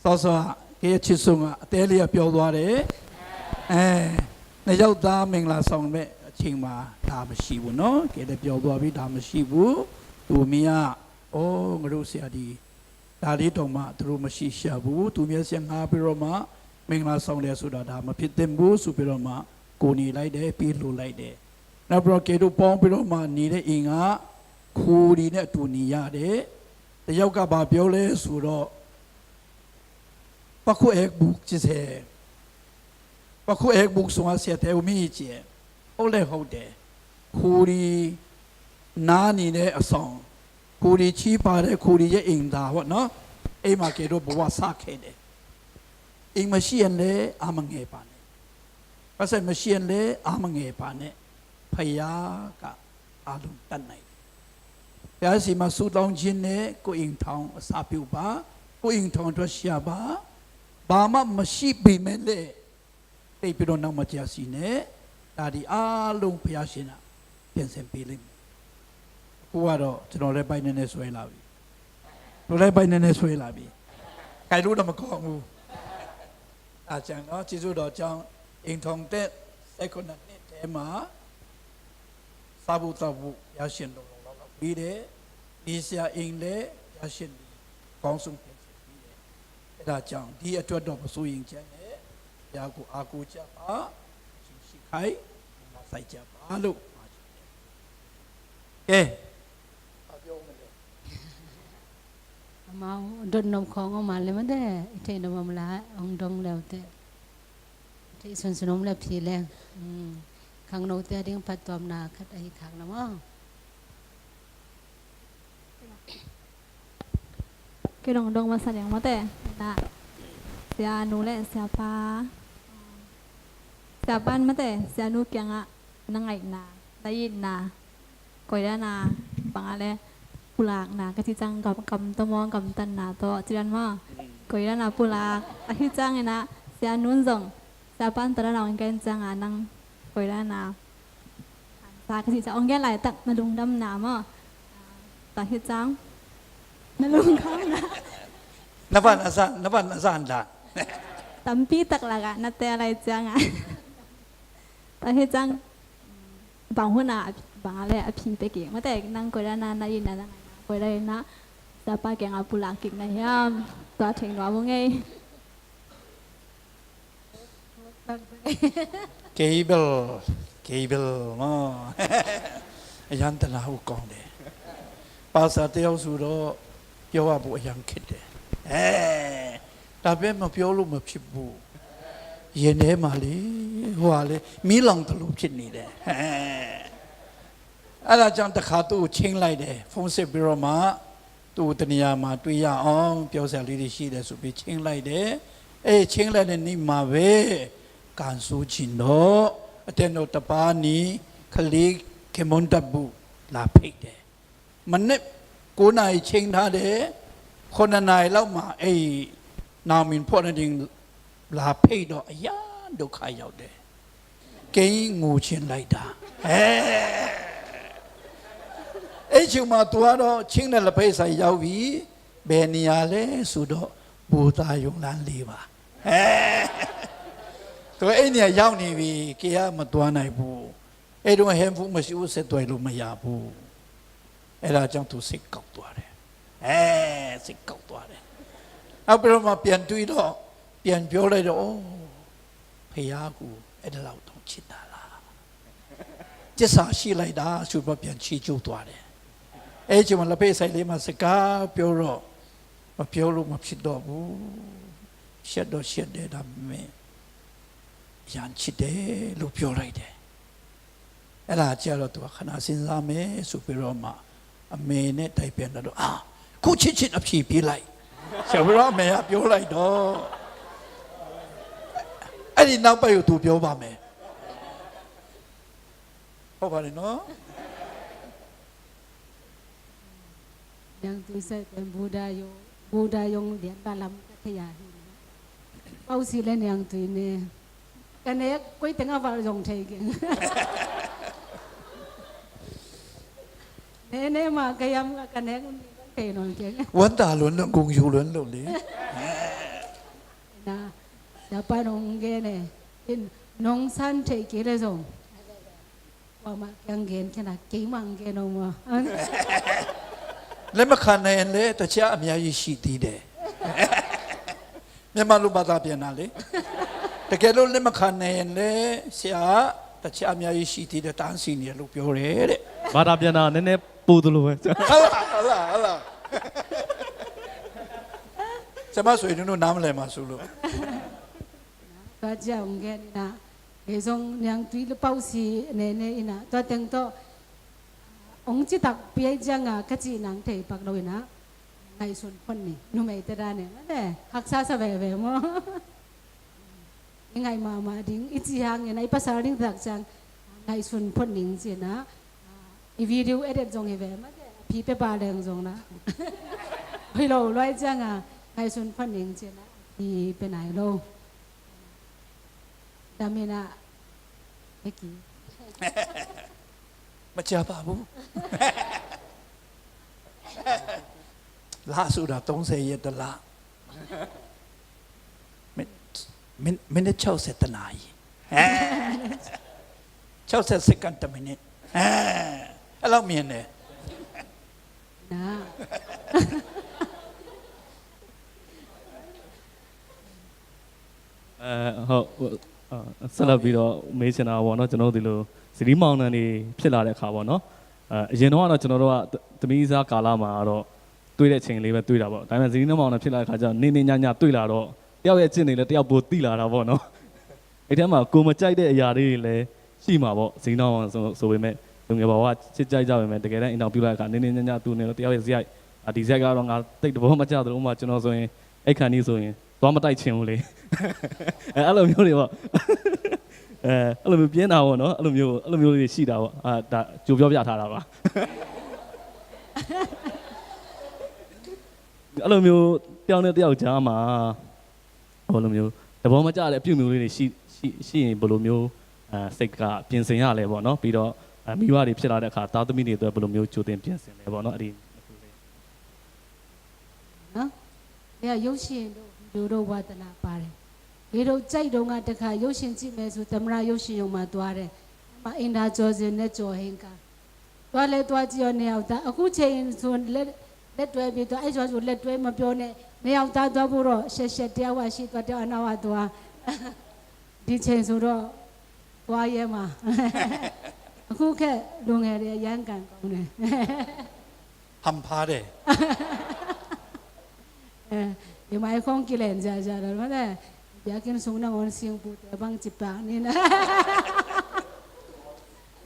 စောစောကဲချစ်ဆုံးကအတဲလေးကပြောသွားတယ်နှစ်ယောက်သားမင်္ဂလာဆောင်မဲ့အချိန်မှာဒါမရှိဘူးเนาะကဲလည်းပြောသွားပြီဒါမရှိဘူးသူမင်းကအော်ငါတို့ဆရာဒီဒါလေးတော့မှသူတို့မရှိရှာဘူးသူမြဲဆရာငါပြီးတော့မှမင်္ဂလာဆောင်တယ်ဆိုတာဒါမဖြစ်သင့်ဘူးဆိုပြီးတော့မှကိုနေလိုက်တယ်ပြီးလှူလိုက်တယ်နောက်ပြီးတော့ကဲတို့ပေါင်းပြီးတော့မှနေတဲ့အိမ်ကခိုးဒီနဲ့အတူနေရတယ်တယောက်ကဘာပြောလဲဆိုတော့Paku ek buk jise, paku ek buk sunga siate umi je, ole hode, kuri nani ne asong, kuri chi pare kuri je ingda wat no, ema kedo bawa sakede, ing machine le amange pane, pasal machine le amange pane, paya ka, အားလုံးတတ်နိုင်ဘုရားစီမှာဆူတောင်းခြင်းနဲ့ကိုယ်အိမ်ထောင်အစာပြုပါကိုယ်အိမ်ထောင်အတွက်ရှာပါဘာမှမရှိပေမဲ့လေတိတ်ပြီးတော့နောက်မှကြာစီနဲ့ဒါဒီအားလုံးဘုရားရှင်ကပြင်ဆင်ပေးလိမ့်မယ်ကိုကတော့ကျွန်တော်လည်းပိုင်နေနေဆွဲလာပြီတို့လည်းပိုင်နေနေဆွဲလာပြီကြိုက်လို့တော့မကောင်းဘူးအားကြောင့်တော့ကျေးဇူးတော်ကြောင့်အိမ်ထောင်တဲ့19နှစ်ထဲမှာစာဖို့တော့ရရှင်တော်လောက်ပြီးတယ်ဒီဆရာအိမ်လည်းရရှင်ကောင်းဆုံးပြင်ဆင်ပြီးတယ်အဲဒါကြောင့်ဒီအတွက်တော့မစိုးရင်ချက်နဲ့ဘုရားကိုအားကိုးကြပါရှိခိုင်စိုက်ကြပါလို့ပါချင်တယ်ကဲပြောမလဲ mau đốt nồng khong ông mà lấy mất đấy thì nó mà lá ông đông leo thế thì xuân xuân ông leo phi lên khang nấu thế đi phát tôm na khát ấy khang lắm á cái đồng đồng mà sản lượng mất đấy là xe nô lệ xe ban mất đấy xe nô kiang á năng ngày na đại na coi ra na bằng ale pulak na kasi chang kam tomong kam tan na to chiran ma koira na pulak ahi chang na sia nun jong sa pan tara na ongken chang anang koira na sa kasi cha ongken lai tak na dung dam na ma ta hi chang na lung kham na naban asan da tampi tak laga na te lai chang a ta hi chang bang huna bang ale a phi pe ke ma te nang koira na na yin na coi đây nó ta ba cái ngọc bùn kịch này ha ta thành nói vô nghe cable mà anh ta nào còn đấy bao giờ tiêu số đó tiêu vào bộ anh kịch đấy ta biết mà tiêu lúc mà chụp bộ yên em mà đi hoa đi mỹ lòng ta lúc chụp này đấyအဲ့ဒါကြောင့်တခါသူ့ချင်းလိုက်တယ်ဖုန်းစစ်ပြီးတော့မှသူ့တနေရာမှာတွေ့ရအောင်ပြောစရာလေးတွေရှိတယ်ဆိုပြီးချင်းလိုက်တယ်အေးချင်းလိုက်တဲ့နေ့မှာပဲကန်ဆူချင်တော့အတဲ့တော့တပါးနီခလေးခေမွန်တဘူးလာဖိတ်တယ်မနေ့9နာရီချင်းထားတယ်9နာရီလောက်မှာအေးနာမင်ဖို့တဲ့လာဖိတ်တော့အရာဒုက္ခရောက်တယ်ကိန်းငိုချင်းလိုက်တာအဲ့ချိန်မှာသူကတော့ချင်းတဲ့လက်ဖိတ်ဆိုင်ရောက်ပြီဘယ်နေရာလဲဆိုတော့ဘူသားယုံလန်းလေးပါသူအဲ့နေရာရောက်နေပြီကေကမသွားနိုင်ဘူးအဲ့တော့ဟန်ဖူးမရှိဘူးဆက်သွယ်လို့မရဘူးအဲ့ဒါကြောင့်သူစိတ်ကောက်သွားတယ်စိတ်ကောက်သွားတယ်နောက်ပြီးတော့မှပြန်တွေးတော့ပြန်ပြောလိုက်တော့ဖះကူအဲ့ဒါလောက်တော့ချစ်တာလားကျစ္စာရှိလိုက်တာဆိုတော့ပြန်ချီကျုပ်သွားတယ်အဲ့ချိန်မှာလက်ဖေးဆိုင်လေးမှာစကားပြောတော့မပြောလို့မဖြစ်တော့ဘူးရှက်တော့ရှက်တယ်ဒါပေမဲ့ရန်ချစ်တယ်လို့ပြောလိုက်တယ်အဲ့ဒါကြတော့သူကခဏစဉ်းစားမယ်ဆိုပြီးတော့မှအမေနဲ့တိုက်ပြန်တော့ခုချစ်အဖြေပေးလိုက်ဆိုပြီးတော့အမေကပြောလိုက်တော့အဲ့ဒီနောက်ပိုင်းကိုသူပြောပါမယ်ဟုတ်ပါတယ်နော်ยังตุยเสเป็นบูดายงเดียนบาลัมขยาหินเป้าสีเล่นยังตุยเนี่ยกันเนี้ยกุ้ยแต่งเอาวารงเทกันเนี่ยมากยำกันเนี้ยเทนอนเก่งวันตาล้วนลงกงยูล้วนลงเลยนะเดี๋ยวไปน้องเกเนี่ยเป็นน้องสั้นเทกี่เลยส่งว่ามายังเกณฑ์ขนาดกี่มังเกณฑ์น้องมาလက်မခံနိုင်လေတခြားအများကြီးရှိသေးတယ်မြန်မာလူဘာသာပြန်တာလေတကယ်လို့လက်မခံနိုင်လေဆရာတခြားအများကြီးရှိသေးတယ်တန်းစီနေလို့ပြောတယ်တဲ့ဘာသာပြန်တာနည်းနည်းပူသလိုပဲဟုတ်လားကျမဆိုရင်တို့နားမလည်မှာဆိုလို့တော့ကြောင်ကဲနာဒီဆုံးညံတွီလပေါ့စီနေနေနာတော့တင်တော့องค์จิตักเปียจังอ่ะกะจีนังเทปักลอยนะไงส่วนคนนี่นุ่มไอตระเนี่ยนั่นแหละหักษาสะเวมั้งยังไงมาดิ้งอิจิฮังยังไงภาษาดิ้งตักจังไงส่วนคนนิ่งสินะ ဒီဗီဒီယို edit ဇုံဟေပဲမတဲ့အဖီပဲပါလဲဇုံလားဘယ်လိုလွှဲကြငါခိုင်စွန်ဖတ်နေချင်လားဒီပဲနိုင်လုံးဒါမင်းနာဘက်ကီ မကြပါဘူးလာဆိုတာ30ရက်တလားမင်း60တနာရီ60စက္ကန့်တမိနစ်အဲ့လောက်မြင်တယ်နာ ဟုတ်ဆက်လက်ပြီးတော့မေးချင်တာပေါ့နော်ကျွန်တော်တို့ဒီလိုဇီဒီမောင်နှံနေဖြစ်လာတဲ့အခါပေါ့နော်အရင်တော့ကျွန်တော်တို့ကသမီးစားကာလမှာတော့တွေ့တဲ့ချိန်လေးပဲတွေ့တာပေါ့ဒါပေမဲ့ဇီဒီမောင်နှံဖြစ်လာတဲ့အခါကျတော့နေနေညညတွေ့လာတော့တယောက်ရဲ့ကျင့်နေလဲတယောက်ပိုတိလာတာပေါ့နော်အဲ့ထဲမှာကိုမကြိုက်တဲ့အရာတွေလည်းရှိမှာပေါ့ဇီဒီမောင်ဆိုပေမဲ့လူငယ်ဘဝချစ်ကြိုက်ကြပေမဲ့တကယ်တမ်းအင်တာဗျူးလိုက်အခါနေနေညညသူနေတော့တယောက်ရဲ့ဇိုက်ဒီဇိုက်ကတော့ငါတိတ်တဘောမကြတော့မှကျွန်တော်ဆိုရင်အဲ့ခါนี้ဆိုရင်သွားမတိုက်ချင်ဘူးလေအဲ့လိုမျိုးတွေပေါ့အဲ့လိုမျိုးပြင်းတာပေါ့နော်အဲ့လိုမျိုးတွေရှိတာပေါ့ဒါကြိုပြောပြထားတာပါအဲ့လိုမျိုးတယောက်နဲ့တယောက်ကြားမှာဘယ်လိုမျိုးတဘောမကြတဲ့အပြုမျိုးလေးတွေရှိရင်ဘယ်လိုမျိုးစိတ်ကပြင်ဆင်ရလဲပေါ့နော်ပြီးတော့မိဘတွေဖြစ်လာတဲ့အခါသားသမီးတွေအတွက်ဘယ်လိုမျိုးကြိုတင်ပြင်ဆင်လဲပေါ့နော်အဲ့ဒီနော်အဲ့ရုပ်ရှင်တို့ဝါသနာပါတယ်ဒီတို့ကြိုက်တော့ကတခါရုပ်ရှင်ကြည့်မယ်ဆိုသမရရုပ်ရှင်ရုံမှာသွားတယ်မအင်တာကျော်စင်နဲ့ကျော်ဟင်ကသွားလဲသွားကြည့်ရနေအောင်သားအခုချိန်ဆိုလက်တွဲပြီးတော့အဲ့ကျော်ဆိုလက်တွဲမပြောနဲ့နေအောင်သားသွားဖို့တော့ရှက်တရားဝရှိသွားတဲ့အနာဝသွားဒီချိန်ဆိုတော့သွားရဲမှာအခုခက်လူငယ်တွေရမ်းကန်ကောင်းတယ်ဟမ်ဖားတယ်ဒီမိုင်ခုံးကြည့်လဲကြကြတော့မတဲ့ဗျာကင်းဆုံနာဝန်စီယုံပူတဲ့ဘန်းချပါနေနာ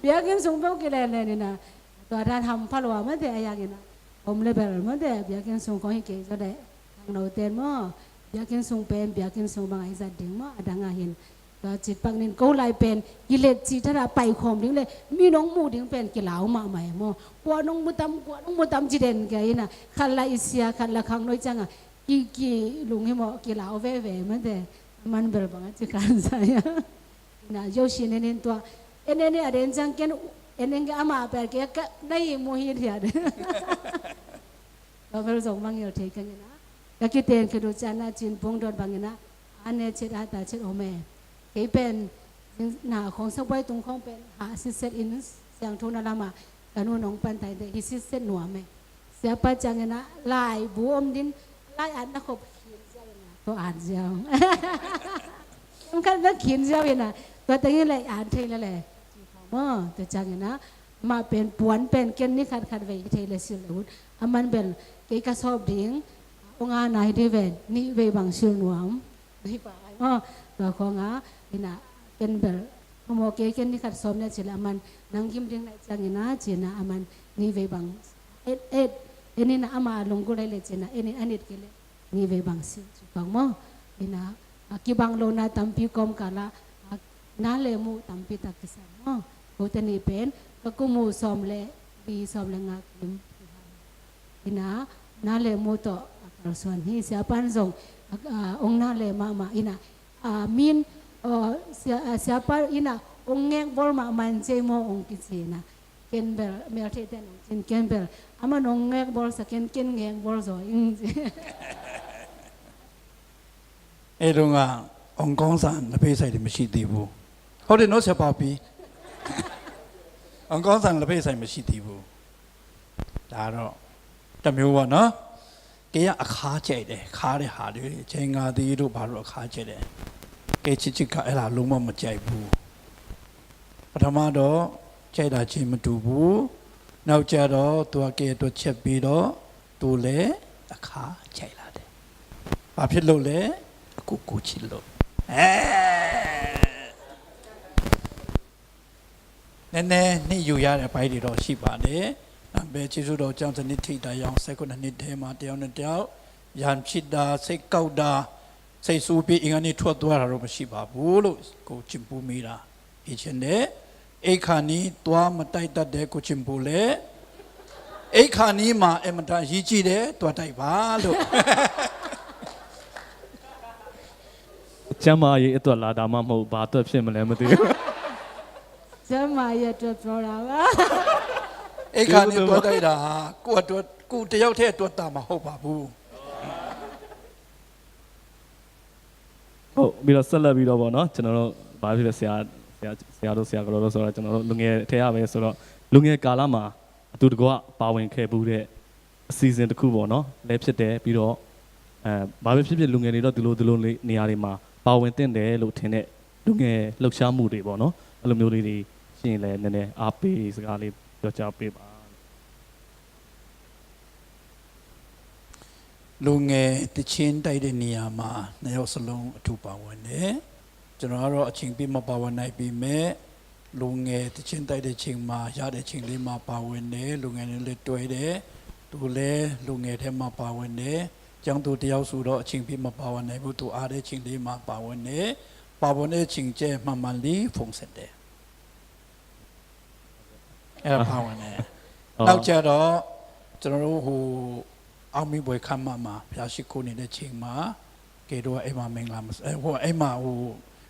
ဗျာကင်းဆုံပေါက်ကြလဲနေနာတော့ဒါทำဖလို့မတဲ့အရာကင်းနာဘုံလေးပဲမတဲ့ဗျာကင်းဆုံကောင်းကြီးကြတဲ့နော်တဲ့မဗျာကင်းဆုံเป็นဗျာကင်းဆုံဘางไอ้สัตว์ดึงมอดังเห็นก็จิตปังนินโกไลเป็นกิเลสจิตถ้าไปคอมดึงเลยมีน้องหมู่ดึงเป็นกิเหลามาใหม่มอกว่าน้องมุตำจิเด่นแกน่ะคันละอิเสียคันละคังน้อยจังอ่ะกี่ลุงให้หมอกี่เหลาเว่ๆมันแต่มันเบลบังจะการใส่น่ะโยชินเน้นตัวเอ็นเนี่ยเดินจังแกนเอ็นก็อามาแปลแกก็ได้โมหิตเดียดเราเพิ่งส่งบางอย่างเทกันนะก็คิดเต็นคือดูจานะจินพงโดนบางอย่างนะอันนี้เช็ดอาตาเช็ดโอเมเอเป็นหน้าของสบายตรงของเป็นหาซิเซตอินเสียงทุนอะไรมาแต่นู่นน้องปันไทยแต่ฮิซิเซตหนัวไหมเสียปัจจังนะลายบวมดินลายอันนักขบขีนเจ้านะตัวอ่านเจ้าต้องการนักขีนเจ้านะตัวแต่ยังไรอ่านเทเลยแหละอ๋อตัวจังนะมาเป็นปวนเป็นเกณฑ์นี่ขัดไว้เทเลยสิลูดอามันเป็นเกี่ยกระสอบดิ่งองค์นายได้เวนนี่เวบังชิลหนวมนี่ป่ะอ๋อตัวของนะเป็นแบบโมเกเกนนี่ขัดซ้อมเนี่ยเจริญมันนั่งกิมเรียงในจังนะเจนะมันนี่เวบังเอ็นนี่นะอามาลงกุเลยเลยเจนะเอ็นนี่อันนี้เกเลยนี่เวบังสิบังโมนี่นะกิบังโลนาตัมพีกอมกาละนาเลมูตัมพีตักกิสันโมโกเตนี่เป็นก็กุมูซ้อมเลยบีซ้อมเลยงักกิมนี่นะนาเลมูโตส่วนนี้เสียปันส่งองค์นาเลมาอินะมินsiapa ina ongeng bol ma manje mo ong kisina kenbel merte ten ong kenbel ama ongeng bol sa ken ngeng bol so ing အဲ့တော့အောင်ကောင်းစားလက်ဖေးဆိုင်တွေမရှိသေးဘူးဟုတ်တယ်နော်ဆက်ပါပြီအောင်ကောင်းစားလက်ဖေးဆိုင်မရှိသေးဘူးဒါတော့တမျိုးပေါ့နော်ကေရအခါကျိတ်တယ်ခါတဲ့ဟာတွေချိန်ငါသေးတို့ဘာလို့အခါကျိတ်တယ်ကဲချစ်ကအဲ့ဒါလုံးဝမကြိုက်ဘူးပထမတော့ကြိုက်တာချင်းမတူဘူးနောက်ကြတော့သူကကဲတော့ချက်ပြီးတော့သူလည်းအခါကြိုက်လာတယ်ဘာဖြစ်လို့လဲကိုချစ်လို့နည်းနည်းနှစ်ယူရတဲ့ဘိုင်းတွေတော့ရှိပါတယ်ဘယ်ကျေးဇူးတော်ကြောင့်စနစ်ထိတာရောင်19နှစ်ထဲမှာတယောက်နဲ့တယောက်ရန်ချစ်တာစိတ်ကောက်တာစိတ်ဆူပြီးအင်္ဂါနေ့ထွက်သွားတာတော့မရှိပါဘူးလို့ကိုချစ်ပူမိတာအချင်းနဲ့ အိတ်ခါနီတွားမတိုက်တတ်တဲ့ကိုချင်ပူလေအိတ်ခါနီမှာအမတန်ရည်ကြည်တယ်တွားတိုက်ပါလို့ ကျမ်းမာရေးအတွက်လာတာမှမဟုတ်ဘာအတွက်ဖြစ်မလဲမသိဘူး ကျမ်းမာရဲ့အတွက်ပြောတာပါ အိတ်ခါနီတွားတိုက်တာကိုအတွက်ကိုတယောက်တည်းအတွက်တာမဟုတ်ပါဘူး ဟုတ်ပြီးတော့ဆက်လက်ပြီးတော့ဗောနော်ကျွန်တော်တို့ဘာဖြစ်လဲဆရာတို့ဆရာကတော်တို့ဆိုတော့ကျွန်တော်တို့လူငယ်ထဲရပဲဆိုတော့လူငယ်ကာလမှာအတူတကွပါဝင်ခဲ့မှုတဲ့အစီအစဉ်တစ်ခုဗောနော်လဲဖြစ်တယ်ပြီးတော့ဘာပဲဖြစ်ဖြစ်လူငယ်တွေတော့ဒီလိုနေရာတွေမှာပါဝင်တင်တယ်လို့ထင်တဲ့လူငယ်လှုပ်ရှားမှုတွေဗောနော်အဲ့လိုမျိုးလေးတွေရှင်းလဲနည်းနည်းအားပေးစကားလေးပြောကြပေးပါ လူငယ်တချင်းတိုက်တဲ့နေရာမှာနှစ်ယောက်စလုံးအထူပါဝင်တယ်ကျွန်တော်ကတော့အချိန်ပြမပါဝင်နိုင်ပြီမဲ့လူငယ်တချင်းတိုက်တဲ့ချိန်မှာရတဲ့ချိန်လေးမှာပါဝင်တယ်လူငယ်တွေလည်းတွဲတယ်သူလည်းလူငယ်ထဲမှာပါဝင်တယ်ကျောင်းသူတယောက်ဆိုတော့အချိန်ပြမပါဝင်နိုင်ဘူးသူအားတဲ့ချိန်လေးမှာပါဝင်တယ်ပါဝင်တဲ့ချိန်ကျမှန်မှန်လေးဖုန်ဆက်တယ်အဲ့ပါဝင်တယ်နောက်ကြတော့ကျွန်တော်တို့ဟို အောင်မိဘွယ်ခမ်းမှာဖျားရှိခိုးနေတဲ့ချိန်မှာကေတော့အိမ်မှာမင်္ဂလာမဟိုအိမ်မှာဟို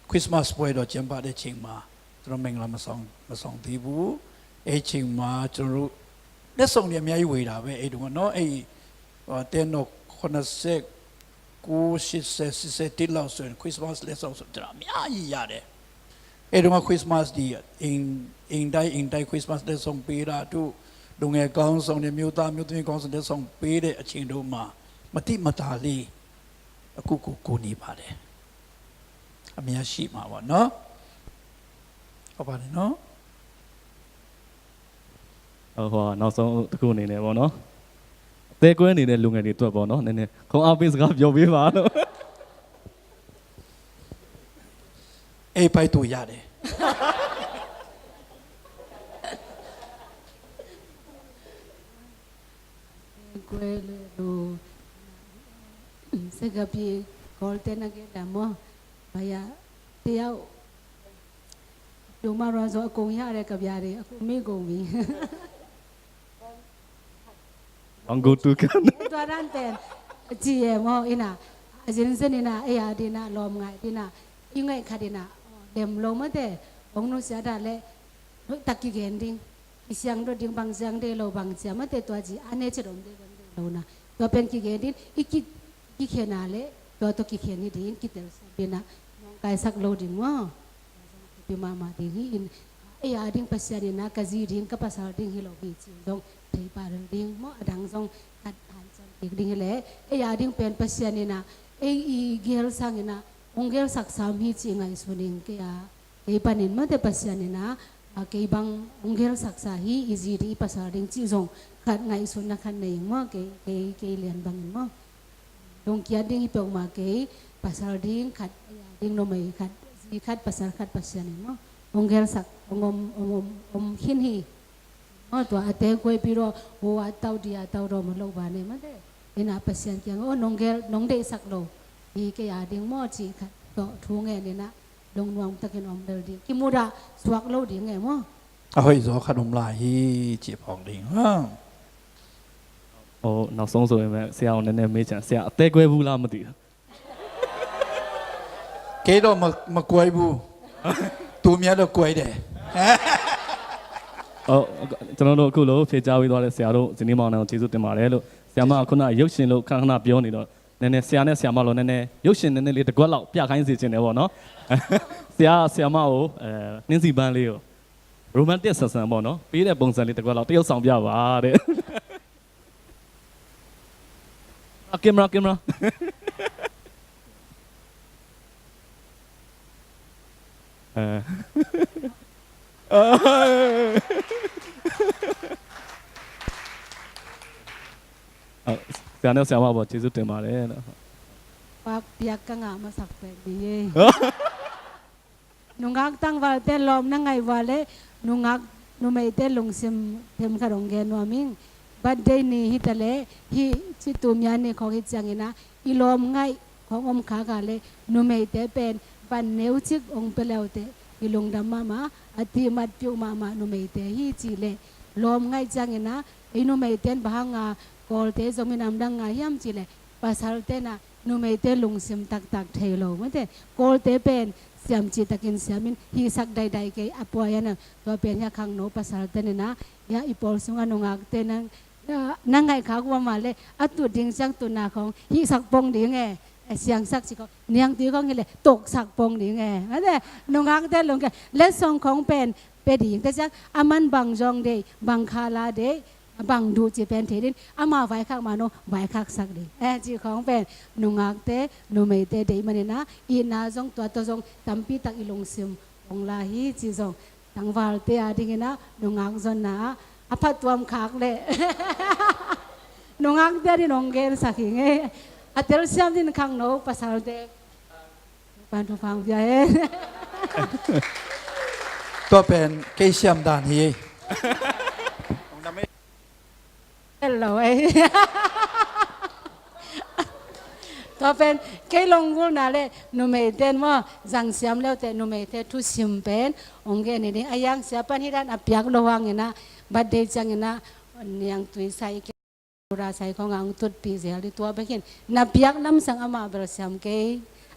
ခရစ်စမတ်ပွဲတော့ကျင်းပတဲ့ချိန်မှာကျွန်တော်မင်္ဂလာမဆောင်သေးဘူးအဲ့ချိန်မှာကျွန်တော်တို့လက်ဆောင်တွေအများကြီးဝေတာပဲအဲ့တုန်းကနော်အဲ့တဲ့တော့89 60 လောက်ဆိုရင်ခရစ်စမတ်လက်ဆောင်ဆိုတော့အများကြီးရတယ်အဲ့တုန်းကခရစ်စမတ်ဒီအင်တိုင်းခရစ်စမတ်လက်ဆောင်ပေးတာတို့လူငယ်ကောင်းဆောင်တဲ့မြို့သားမြို့သမီးကောင်းဆောင်တဲ့ဆောင်ပေးတဲ့အချိန်တို့မှာမတိမတာလေးအခုကိုနေပါတယ်အများရှိမှာပေါ့နော်ဟုတ်ပါတယ်နော် ဟိုနောက်ဆုံးတစ်ခုအနေနဲ့ပေါ့နော်အသေးကွဲနေတဲ့လူငယ်တွေအတွက်ပေါ့နော်နည်းနည်းခုံအားပေးစကားပြောပေးပါလို့ အေးပိုက်တူရတယ် ကွယ်လို့စကပြေကော်တဲ့နကေဒါမောဘာယာတယောက်ဒုမရဆိုအကုန်ရတဲ့ကြပြားတွေအခုမေ့ကုန်ပြီ အောင်ကိုတူကန် တော်ရန်တဲ့ကြည်ရမောအင်းနာအစင်းစနေနာအေယာဒီနာလောမငိုင်ဒီနာအင်းငိုင်ခဒီနာဒမ်လောမတဲ့ဘုံနုစတာလေတက်ကီကင်တင်းisang do ding bang jang de lo bang cha ma te to ji ane che rom de ban de lo na to pen ki ge din ki khena le to ki kheni din ki tel sa bina kai sak lo din mo pi mama din hi in e ya ding pasya din na ka ji din ka pasal ding hi lo bi chi dong thei pa ding mo adang song kat han chan ding le e ya ding pen pasya ni na e i gel sang na ong gel sak sam hi chi ngai su ning ke ya e panin ma te pasya ni na kay bang ungel saksahi easy di pasaring chizong khat ngai sun na khan nei mo kay lian bang mo dong kya ding ipong ma kay pasaring khat ding no mai khat si khat pasar khat pasyan mo ungel sak hin hi mo to ate koi piro ho ataw dia taw ro mo lo ba ne ma de ina pasyan kyang nong de sak lo i kay ding mo chi khat to thu nge ne na long nuang takin om del di kimura swak lo di nge mo အဟိုဇောခနုံလာဟီကြည့်ဖောင်းတယ်ဟာ ဟိုနောက်ဆုံးဆိုရင်ပဲဆရာအောင်နည်းနည်းမေးချင်ဆရာအသေးကွဲဘူးလားမသိဘူး ကဲတော့မကွဲဘူးသူများတော့ကွဲတယ် ဟုတ်ကျွန်တော်တို့အခုလို့ဖြေကြားပေးသွားတဲ့ဆရာတို့ဇနီးမောင်နှံကိုကျေးဇူးတင်ပါတယ်လို့ဆရာမခုနရုပ်ရှင်လို့ခဏပြောနေတော့နည်းနည်းဆရာနဲ့ဆရာမလို့နည်းနည်းရုပ်ရှင်နည်းနည်းလေးတစ်ကွက်လောက်ပြခိုင်းစေချင်တယ်ပေါ့နော်ဆရာမကိုနှင်းစီပန်းလေးကို romantic ဆန်ဆန်ပေါ့နော်ပေးတဲ့ပုံစံလေးတစ်ကွက်လောက်တရုပ်ဆောင်ပြပါတဲ့ ကင်မရာဆရာနဲ့ဆရာမပေါ့ကျေးဇူးတင်ပါတယ်လို့ pak piak ka nga masak pe di nungak tang wal te lom na ngai wale nungak numai te lungsim them karong gen waming birthday ni hitale hi chitumya ni khong hi changina ilom ngai khong om kha ga le numai te pen pan neu chik ong peleute ilung dam mama อธิมัดพิวมาโนเมเตฮีจีเลลมไงจังนะอิโนเมเตนบางากอลเตจมินำดังไงยามจีเลภาษาเตนะโนเมเตลุงซิมตักเทโลมันเตกอลเตเป็นเสียมจีตะกินเสียมินฮีสักใดๆเกอปวยนะตัวเป็นยาคังโนภาษาเตนนะยาอีปอลสุงานงากเตนังนั่งไงขากว่ามาเลยอัตุดิงจังตุนาของฮีสักปงดิงไงเสียงสักสิก็เนียงตีก็เงี้ยเลยตกสักปงดิงไงนั่นแหละนงากเตลงกันและทรงของเป็นดีแต่จังอามันบางจงเดบางคาลาเดบางดูจีเป็นเทดินอามาไว้ข้างมาโนไว้ข้างสักเดจีของเป็นนงากเตนุเมเตเดมันนะอีนาจงตัวจงตัมปีตักอีลงซิมองลาฮีจีจงตังวาลเตอดิ่งนะนงากจนนะอภัตวมขากเลยนงากเตดินงเกนสักยังไงอัตเตอร์เสียมดินข้างโนภาษาเตปันทุฟังเบียตัวเป็นเกยเซียมดานฮี Hello ตัวเป็นเกยลงกุลนั่นแหละนุเมเตนว่าจังเสียมแล้วแต่นุเมเตทุสิมเป็นองเกนี่อายังเสียปันที่ด้านอภิยักษ์ระวังเนะบัดเดจังนะยังตุยใส่เกราใส่ของอังตุดปีเสียหรือตัวไปเห็นนับยักษ์น้ำสังอามาเบรเสียมเกย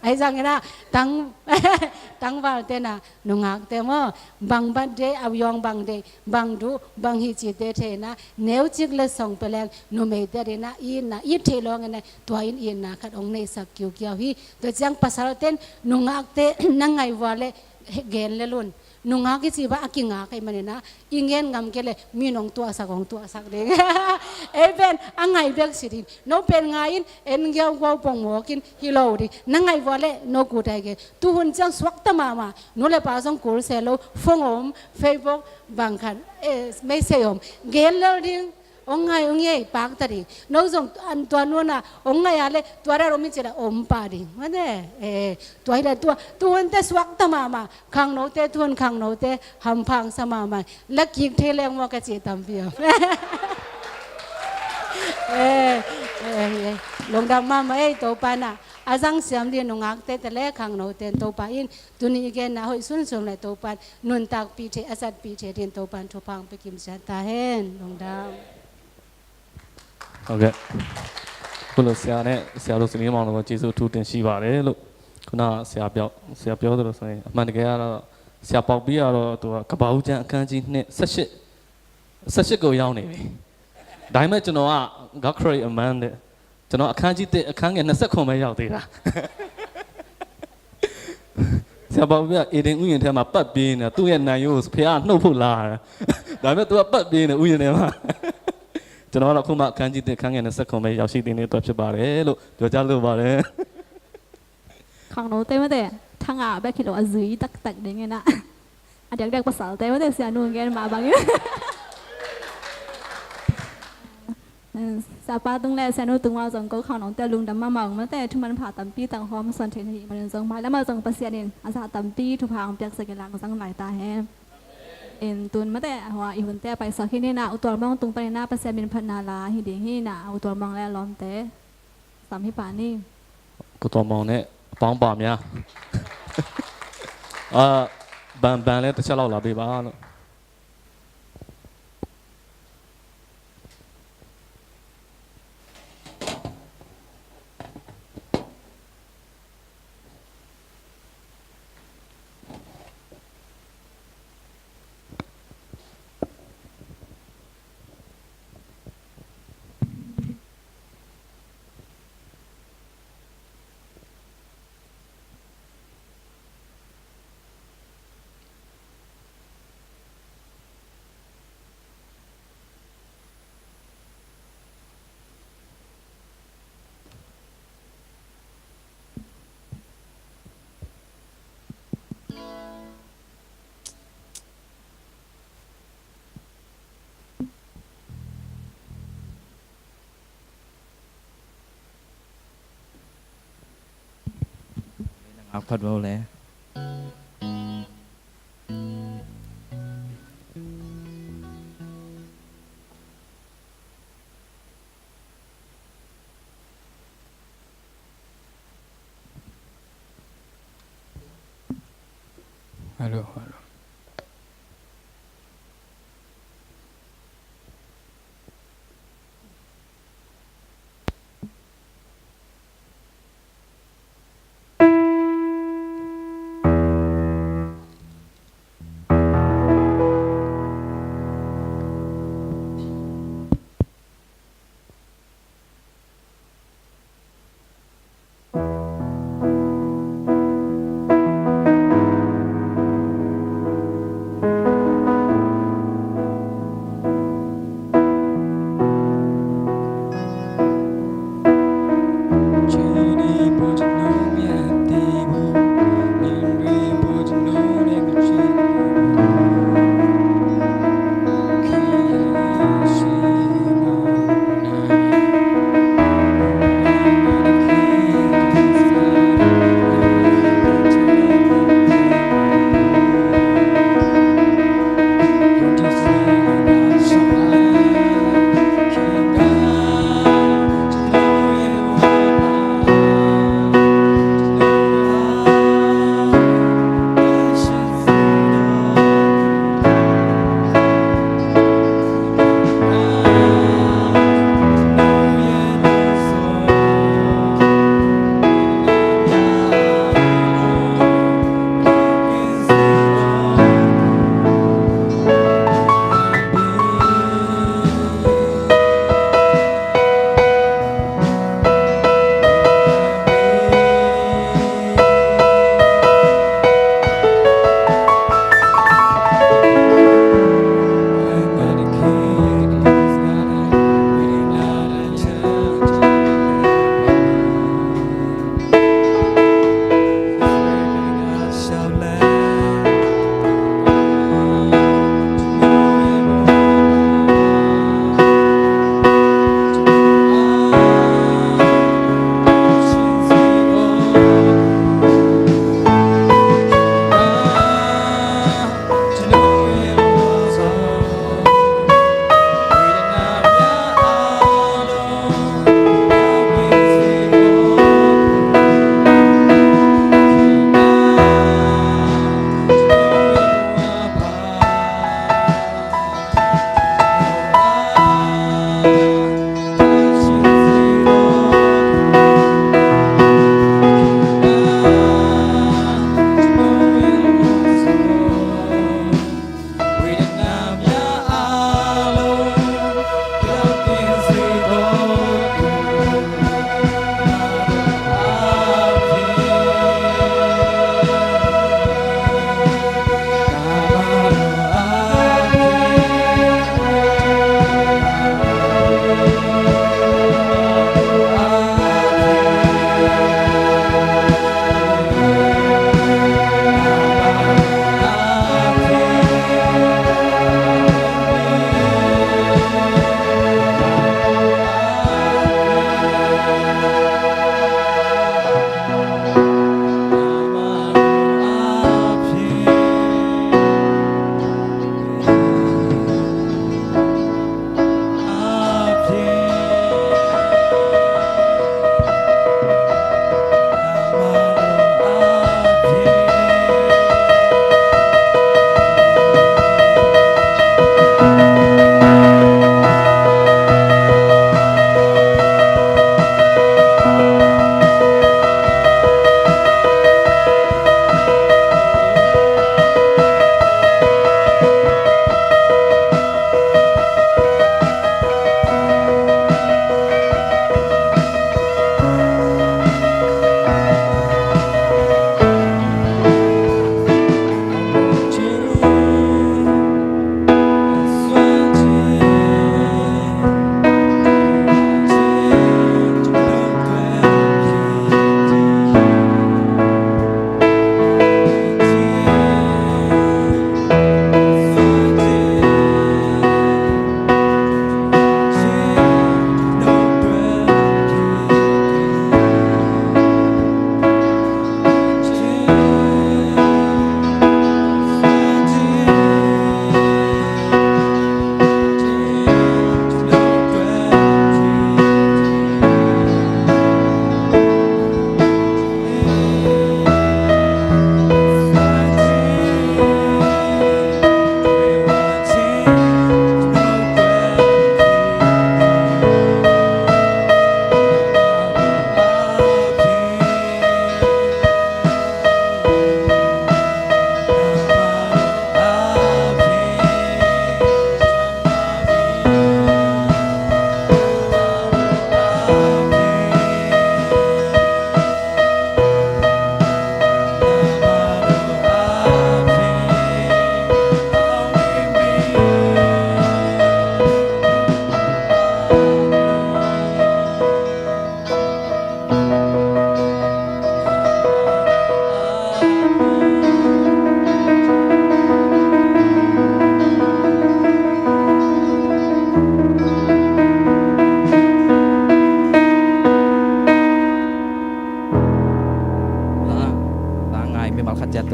ไอ้จังนะตั้งวาลเตนะนุงากเตมว่าบางบัดเดอวยองบางเดบางดูบางฮิจิเตเทนะเนวจิกเลส่งไปแล้วนุเมเตเรนะอีเทลองไงตัวอินนะขัดองในสักเกี่ยวฮีตัวจังภาษาเต้นนุงากเตนังไงวาเลเกนเลลุนนุงากที่ว่ากิงากไอ้มันนะอิงเงินงำเกลมีน้องตัวสักของตัวสักเด้งเอเป็นอังไงเบกสิรินโนเป็นไงอินเอ็นเกี่ยวกับปงหมอกินฮิโลดินังไงวาเลโนกูได้เกตุหุนจังสวักตมาโนเลปาซงกูเซโลฟงอมเฟซบุ๊กบางคันไม่เสียมเกลเลดิงองไงปากตรีน้องส่งอันตัวนู้นนะองไงอะไรตัวเราไม่เจออมปาดิมันเนี่ยตัวอะไรตัวนั้นแต่สวักตมาขังโนเตทวนขังโนเตหำพังสมามาลักยิงเทเลงว่ากระเจิดตามเพียงลงดำมาไม่ตัวปานะอาจังเสียมเดียนงอักเตแต่แรกขังโนเตตัวปาอินตัวนี้แกน่าหอยสุนทรเลยตัวปานนุนตักปีเทอาศัยปีเทเดียนตัวปานทุพังไปกิมเสียตาเห็นลงดำဟုတ်ကဲ့ခုလိုဆရာနဲ့ဆရာတို့စနေမောင်တို့ကျေးဇူးထူးတင်ရှိပါတယ်လို့ခုနဆရာပြောသလိုဆိုရင်အမှန်တကယ်ကတော့ဆရာပေါက်ပြီးတော့သူကကပ္ပဦးကျန်းအခန်းကြီး18ကိုရောက်နေပြီဒါပေမဲ့ကျွန်တော်က God create a man တဲ့ကျွန်တော်အခန်းကြီးအခန်းငယ်29ပဲရောက်သေးတာဆရာပေါက်ပြီးအေဒင်ဥယျာဉ်ထဲမှာပတ်ပြေးနေတာသူ့ရဲ့နိုင်ရိုးကိုဖះနှုတ်ဖို့လာတာဒါပေမဲ့သူကပတ်ပြေးနေဥယျာဉ်ထဲမှာကျွန်တော်ကတော့ခုမှအခန်းကြီးခန်းငယ်နဲ့ဆက်ခွန်ပဲရောက်ရှိနေတဲ့အတွက်ဖြစ်ပါတယ်လို့ပြောကြားလိုပါတယ်ของโนเต้ไม่แต่ทั้งแบบคิดว่าซุยตักเด้งไงนะอาจจะเด็กภาษาเต้ไม่แต่เสียนูนแกมาบางอย่างสาปาตรงแรกเสียนูตรงว่าจงก็ของน้องแต่ลุงดำมาหมองไม่แต่ทุกมันผ่าตัมปีต่างหอมส่วนเทนทีมันจงมาแล้วมาจงประเสียดินอาสาตัมปีทุกพางเปียกสกิลังสังหลายตาแห้เอ็นตุนมาแต่หัวอีหุ่นแต่ไปสักที่นี่นะอุตรมองตรงไปหน้าประเสริฐเป็นพนาลาหิดิหินะอุตรมองแล้วล้อมแต่สามหิปานี่อุตรมองเนี่ยป้องปามยาบานแล้วแต่เช้าเราหลับไปบ้านอักพัดเบาเลยฮัลโหล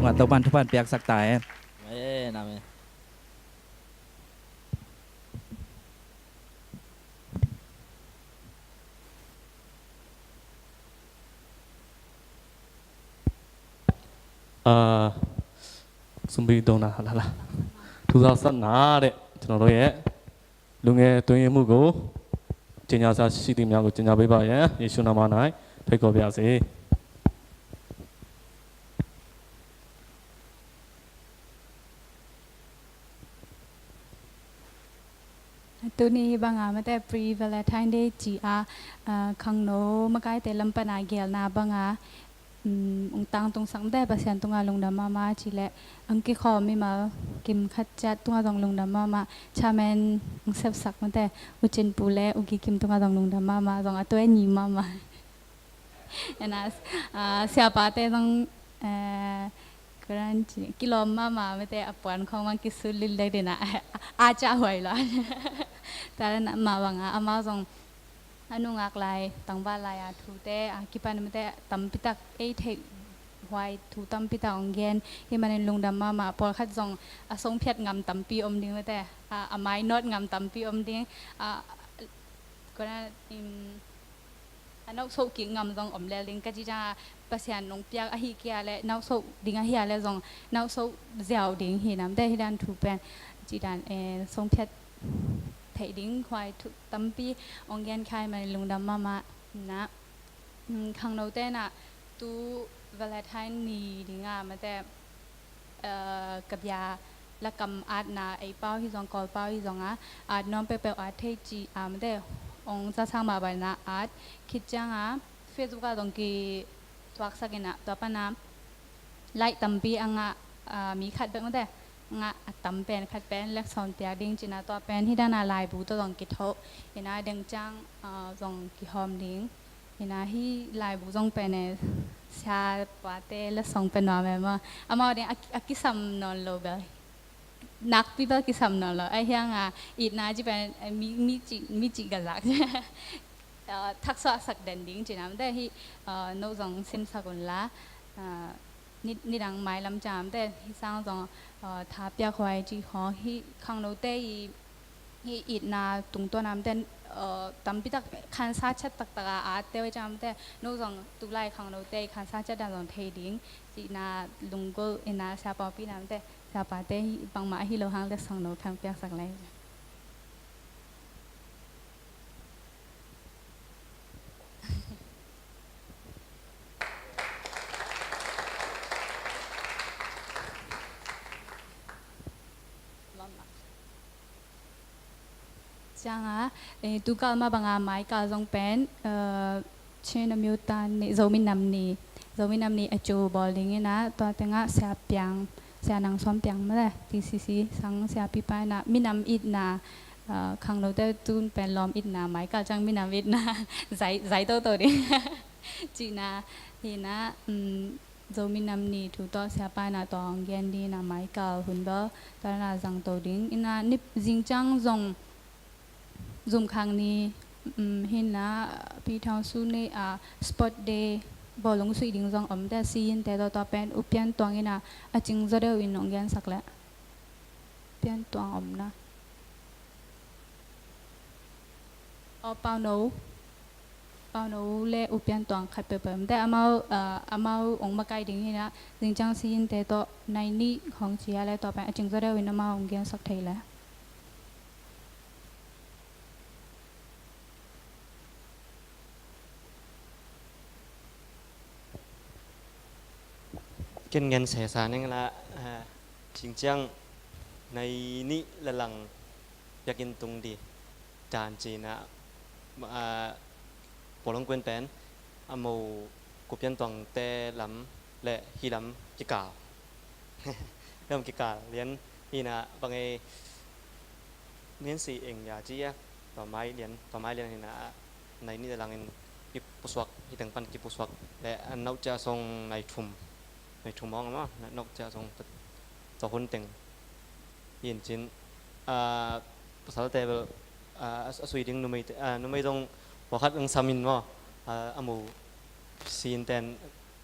งอาตบันทุบันเปียกสักตาย เอ้นาเม စွန်ဘီတုံးတာဟာလားထူဆောင်ဆက်နာတဲ့ကျွန်တော်တို့ရဲ့လူငယ်တွင်ရမှုကိုကျင်ညာစာရှိသည့်များကိုကျင်ညာပေးပါရန်ယေရှုနာမ၌ဖိတ်ခေါ်ပါစေ ตัวนี้บางมาแต่ pre valentine day จีอาขังโนมาไกลแต่ลำปนาเกลนาบางองตังตรงสังได้ประเสริฐตรงอาลงดามาจีแหละอังกิขอไม่มากิมขัดจัดตรงอาตรงลงดามาชาแมนองเซฟสักมาแต่อุจินปูเล่อุกิกิมตรงอาตรงลงดามาตรงอาตัวนี้มานะเสียปาแต่ตรงกรันจีกิโลมาไม่แต่อปวนของมันกิสุลิลได้เดนะอาจ้าหวยละแต่ละมาบางอามาตรงอนุงักลายตั้งบ้านลายทูแต่กิปันมันแต่ตั้มพิตักเอเทหวยทูตั้มพิตักองเงินที่มันลงดำมาพอคัดจงทรงเพียรงำตั้มปีอมดิ้งมันแต่ไม้นอดงำตั้มปีอมดิ้งก็น่านักสู้กิ่งงำจงอมเลลิงก็จีจ้าประสานนงเปียกอหิเกียและนักสู้ดิ้งอหิและจงนักสู้เจ้าดิ้งหิน้ำได้ที่ด้านทูเป็นจีด้านทรงเพียรไถดิ้งควายทุกตั้มปีองเงินใครมาลงดำมานะข้างโน้ตเต้น่ะตู้วาเลนไทน์นี่ดิ้งมาแต่กับยาและกำอาดนาไอเป้าที่จงกอลเป้าที่จงอาดน้องเปเปอาดเทจีมาแต่องจะสร้างมาบานอาดคิดจังเฟซบุ๊กตรงกีตัวสักนะตัวปนไล่ตั้มปีมีขัดแบบนั้นแต่ตั้มเป็นขัดเป็นเล็กสอนเตียดิ้งจีน่าตัวเป็นที่ด้านลายบูตัวตรงกิทบเห็นดึงจังตรงกิหอมดิ้งเห็นที่ลายบูตรงเป็นชาปาเต้และส่งเป็นว่าแบบว่ามาเดี๋ยวกิสัมนอนโลเบลนักพี่เบลกิสัมนอนโลไอ้เหี้ยอีน่าจะเป็นมีจิกลักทักษะสักเด่นดิ้งจีน่าแต่ที่โน้ตส่งซิมสักุลละนี่ดังไม้ลำจามแต่ที่สร้างส่งท้าเปียควายจีขอที่ข้างโน้ตแต่ที่อีน่าตรงตัวน้ำแต่ตั้มพิตักคันซาชัดตักตะอาเตวจำแต่โน้ตส่งตุไลข้างโน้ตแต่คันซาชัดดันส่งเทดิ้งจีน่าลุงก็น่าชาปอปีน้ำแต่ชาปาแต่บางมาที่เราหางเล็กส่งโน้ตข้างเปียกสักเลยจังตุกามาบางไม้กาจงเป็นเช่นมิวตันนี่โจมินนำนี่อจูบอลลิงนะตัวเต็งเสียเปียงเสียนางซ้อมเปียงมาเลยทีซีสังเสียปีไปนะมินำอิดนะข้างเราได้ตุนเป็นลอมอิดนะไม้กาจังมินำอิดนะใจโตดิจีน่าทีนะโจมินนำนี่ถูกต้องเสียไปนะตองเย็นดีนะไม้กาหุ่นเบอตอนนั้นจังโตดิ้งอินะนิบจิงจังจงzoom ครั้งนี้เห็นนะพี่ทางสู้ในสปอตเดย์บอลลงสุยดิ้งจงแต่ซีนแต่ต่อเป็นอุปยันตัวนี้นะจริงจะได้วินน้องยันสักแล้วเปลี่ยนตัวนะเปล่าโน้เล่อุปยันตัวขัดเปิดแต่อามาองมาไกลดิ้งนี่นะจริงจังซีนแต่ต่อในนี้ของเชียร์แล้วต่อไปจริงจะได้วินอามาองยันสักทีแล้วเงินเสียสารนี่ละจริงจังในนี้ละหลังอยากกินตรงดีจานจีนะปลงเกวนเป็นอโมกุบยันตองแต่ลำและฮีลำกิกาเริ่มกิกาเรียนนี่นะบางเรียนสี่เองอย่าจี้ต่อไม้เรียนนี่นะในนี้ละหลังกิปุสวักที่ตั้งปันกิปุสวักและนอกจากทรงในทุ่มในทุ่มมองมั้งนอกจากทรงต่อคนแต่งยินจินภาษาไทยแบบสวีเดนนุ่มไม่ต้องบอกคัดอังสามินมั้งอามูซีนเต้น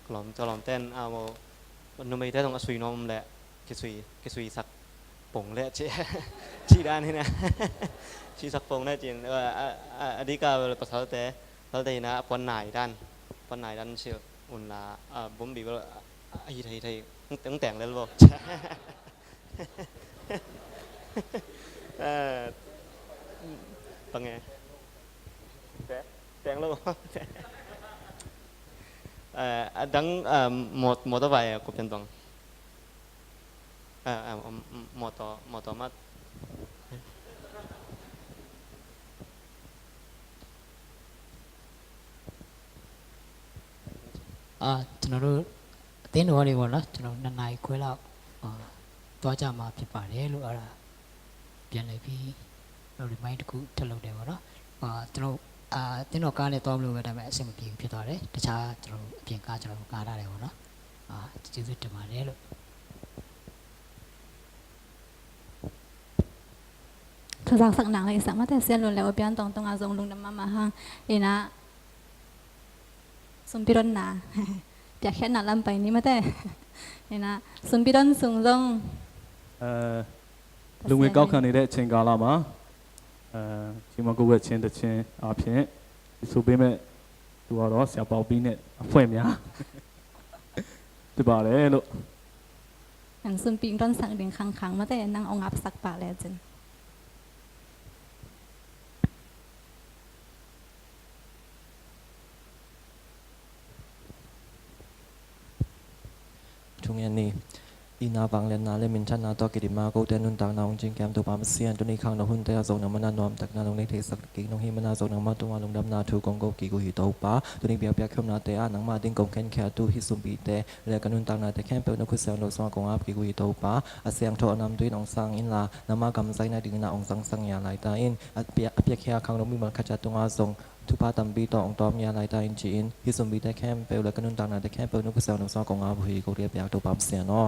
กล่อมเต้นอามู นุ่มไม่ได้ต้องสุยน้อมแหละกิสุยสักป่งแหละเจ๊ชีด้านนี่นะชีสักป่งได้จริงอดีก็ภาษาแต่เราได้นะปนไหนด้านเชื่ออุ่นละผมดีว่าไอ้ไทยตั้งแต่งแล้วหรือเปล่าเป็นไงแต่งแล้วดังมอเตอร์ไซค์กูเป็นตรงมอเตอร์มาကျွန်တော်တို့အသင်းတော်တွေပေါ့နော်ကျွန်တော်2 နာရီခွဲလောက်သွားကြမှာဖြစ်ပါတယ်လို့အဲ့ဒါပြန်လိုက်ပြီး remind တခုထပ်လုပ်တယ်ပေါ့နော်ကျွန်တော်အသင်းတော်ကားနဲ့သွားမလို့ပဲဒါပေမဲ့အဆင်မပြေဘူးဖြစ်သွားတယ်တခြားကျွန်တော်အပြင်ကားကျွန်တော်ကားရတယ်ပေါ့နော်ကျေးဇူးတင်ပါတယ်လို့ ทุกสักหนังเลยสักมาแต่เสียนลุนแล้วเปลี่ยนตรงอาทรงลุงดำมาฮะเอ็นะสมพิรนนาอยากแค่หนาลำไปนี่มาแต่เอ็นะสมพิรนสูงลงลุงเวก้าวขันနေတဲ့ချိန်ကာလမှာဒီမှာကိုယ်ဝက်ချင်းတစ်ချင်းအဖြစ်ဆိုပေးမဲ့သူကတော့ဆရာပေါပြီးနဲ့အဖွဲများပြပါတယ်လို့ อย่างสมพิรนสักเดือนครั้งมาแต่นั่งองอับสักปะแล้วจัน ทุกอย่างนี้อีนาบังเลนนาเลมินชันนาตัวกิริมาโกเตนุนตางนาองจิงแกมตัวปามเซียนตัวนี้ข้างนหุ่นเตะส่งน้ำมันนวมตักนาลงในเทสักกิน้องหิมนาส่งน้ำมันตัวลงดำนาถูกงโกกิกุหิโตปาตัวนี้เปียกเข้มนาเตะนังมาดิ้งกงแขนแขตูฮิสุบีเตะและกันนุนตางนาเตะแค่เปิลนกุเซลนกสวากงอาบกิกุหิโตปาอาเซียงโทนำด้วยน้องสังอินลานามากำไซนาดิ้งนาองสังยาไหลตาอินเปียกแค่ข้างนมีมันขจัดตัวอาส่งทุพาตัมบีต่อองตอมยาไหลตาอินจีอินฮิสุบีเตะแค่เปิลและกันนุนตางนาเตะแค่เปิลนกุเซลนกสวากงอาบหิกุเรียบยากตัวปามเซียนอ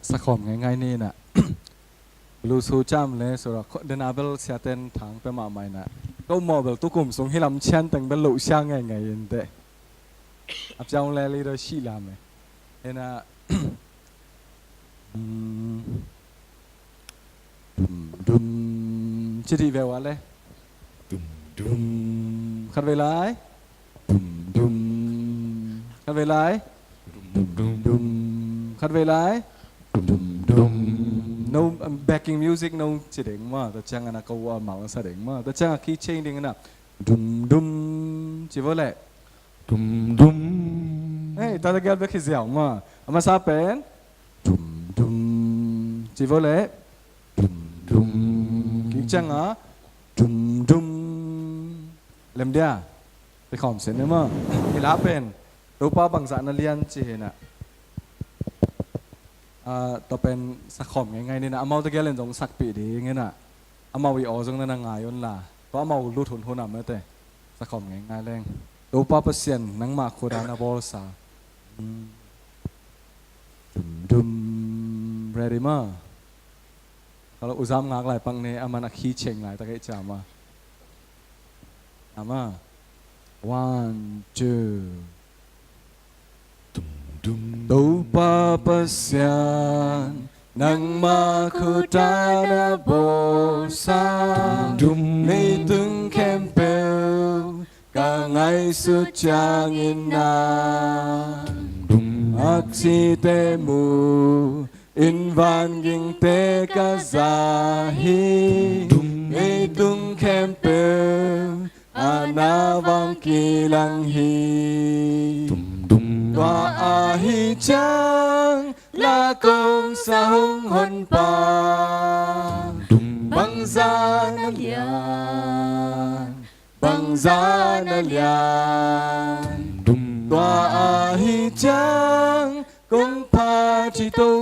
สักคำง่ายๆนี่นะลูซูจำเลยสุดาเดินอาเบลเสียเต้นทางไปมาใหม่นะก็มอเบลตุกลุ่มส่งให้ลำเชนแต่งเป็นลูช่างไงยันเตะอับจางเลลีเราชีลามเห็นนะดุมจิตวิเววอะไรดุมขัดเวลาดุมขัดเวลาดุมขัดเวลาno backing music no จิตเองมาแต่จังอันนั้นก็ว่ามาแสดงมาแต่จังคีย์เชนดิ้งนะดุมจิวะเลยดุมเฮ้ยตาตะเกียบไปขี้เสียวมาอามาซาเป็นดุมจิวะเลยดุมคีย์จังอ่ะดุมเล่มเดียไปขอมเสียงเนี่ยมาเวลาเป็นรูปบางสารนักเรียนจีน่ะต่อเป็นสักขอมง่ายๆนี่นะอามาตะเกียบเล่นตรงสักปีดีอย่างเงี้ยนะอามาวิโอตรงนั้นง่ายยนละเพราะอามาลู่ทุนหัวหน้าเมื่อแต่สักขอมง่ายๆแรงรูปเปอร์เซ็นต์นังมาโคดานาบอลซาดุมเรดี้มาkalau uzam ngak lai pang ne aman akhi cheng lai ta kai chama ama 1 2 do pa pasyan nang makutana bosa nei tung kempel ka ngai su changin na aksi temu in van ging te kazahi ei tung kempel anawang kilang hi wa ahi chang la kong sa hung hon pa bang za na lian wa ahi chang kong pa chi to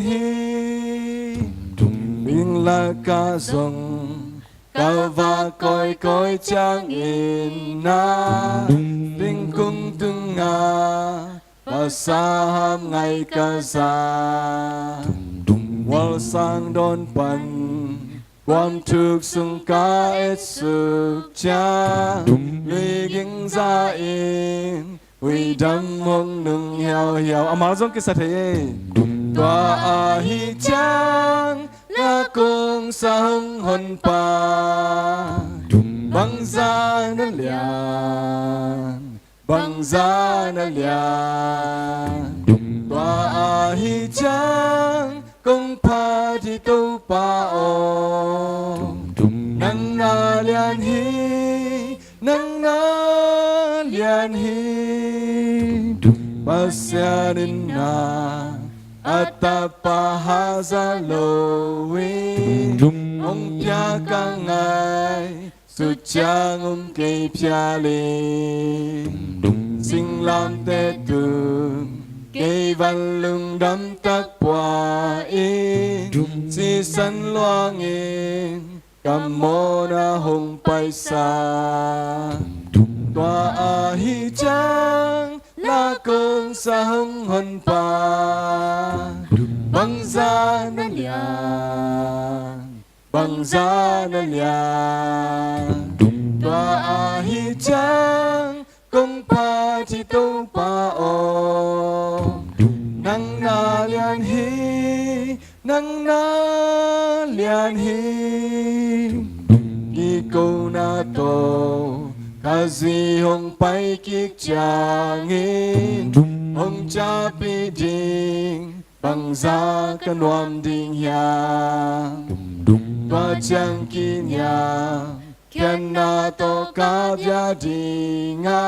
hi Bing la ca song Cao va coi chang in na Bing cung tung nga Và sa ham ngày ca sa Wal sang đôn pan ความทุกข์สงกาเอสุขจาลุยกิงซาอินวิดัมมงนุงเหี่ยวอามาจงกิสัตเฮตัวอาหิจังละกงสะหงหนปาบังซานัลยานบังซานัลยานตัวอาหิจังกงพาที่ตู้ปาโอนังนาเลียนฮีนังนาเลียนฮีปัสยานินนาอัตตาปะหาซาโลวิองค์ยากังไงสุดจางองค์เกยพยาลีสิงลามเตตุcây văn lưng đắm tắc qua in si sân loang in cầm mô na hùng bay xa tòa a hi chang la công sa hung hồn pa băng ra na lian tòa a hi chang công pa chi tô pa o nang na lian hi đi câu na to ca gì hong bay kick chang in hong cha pi ding bang za kan wam ding ya ba chang kin ya Kian na to ka bia di nga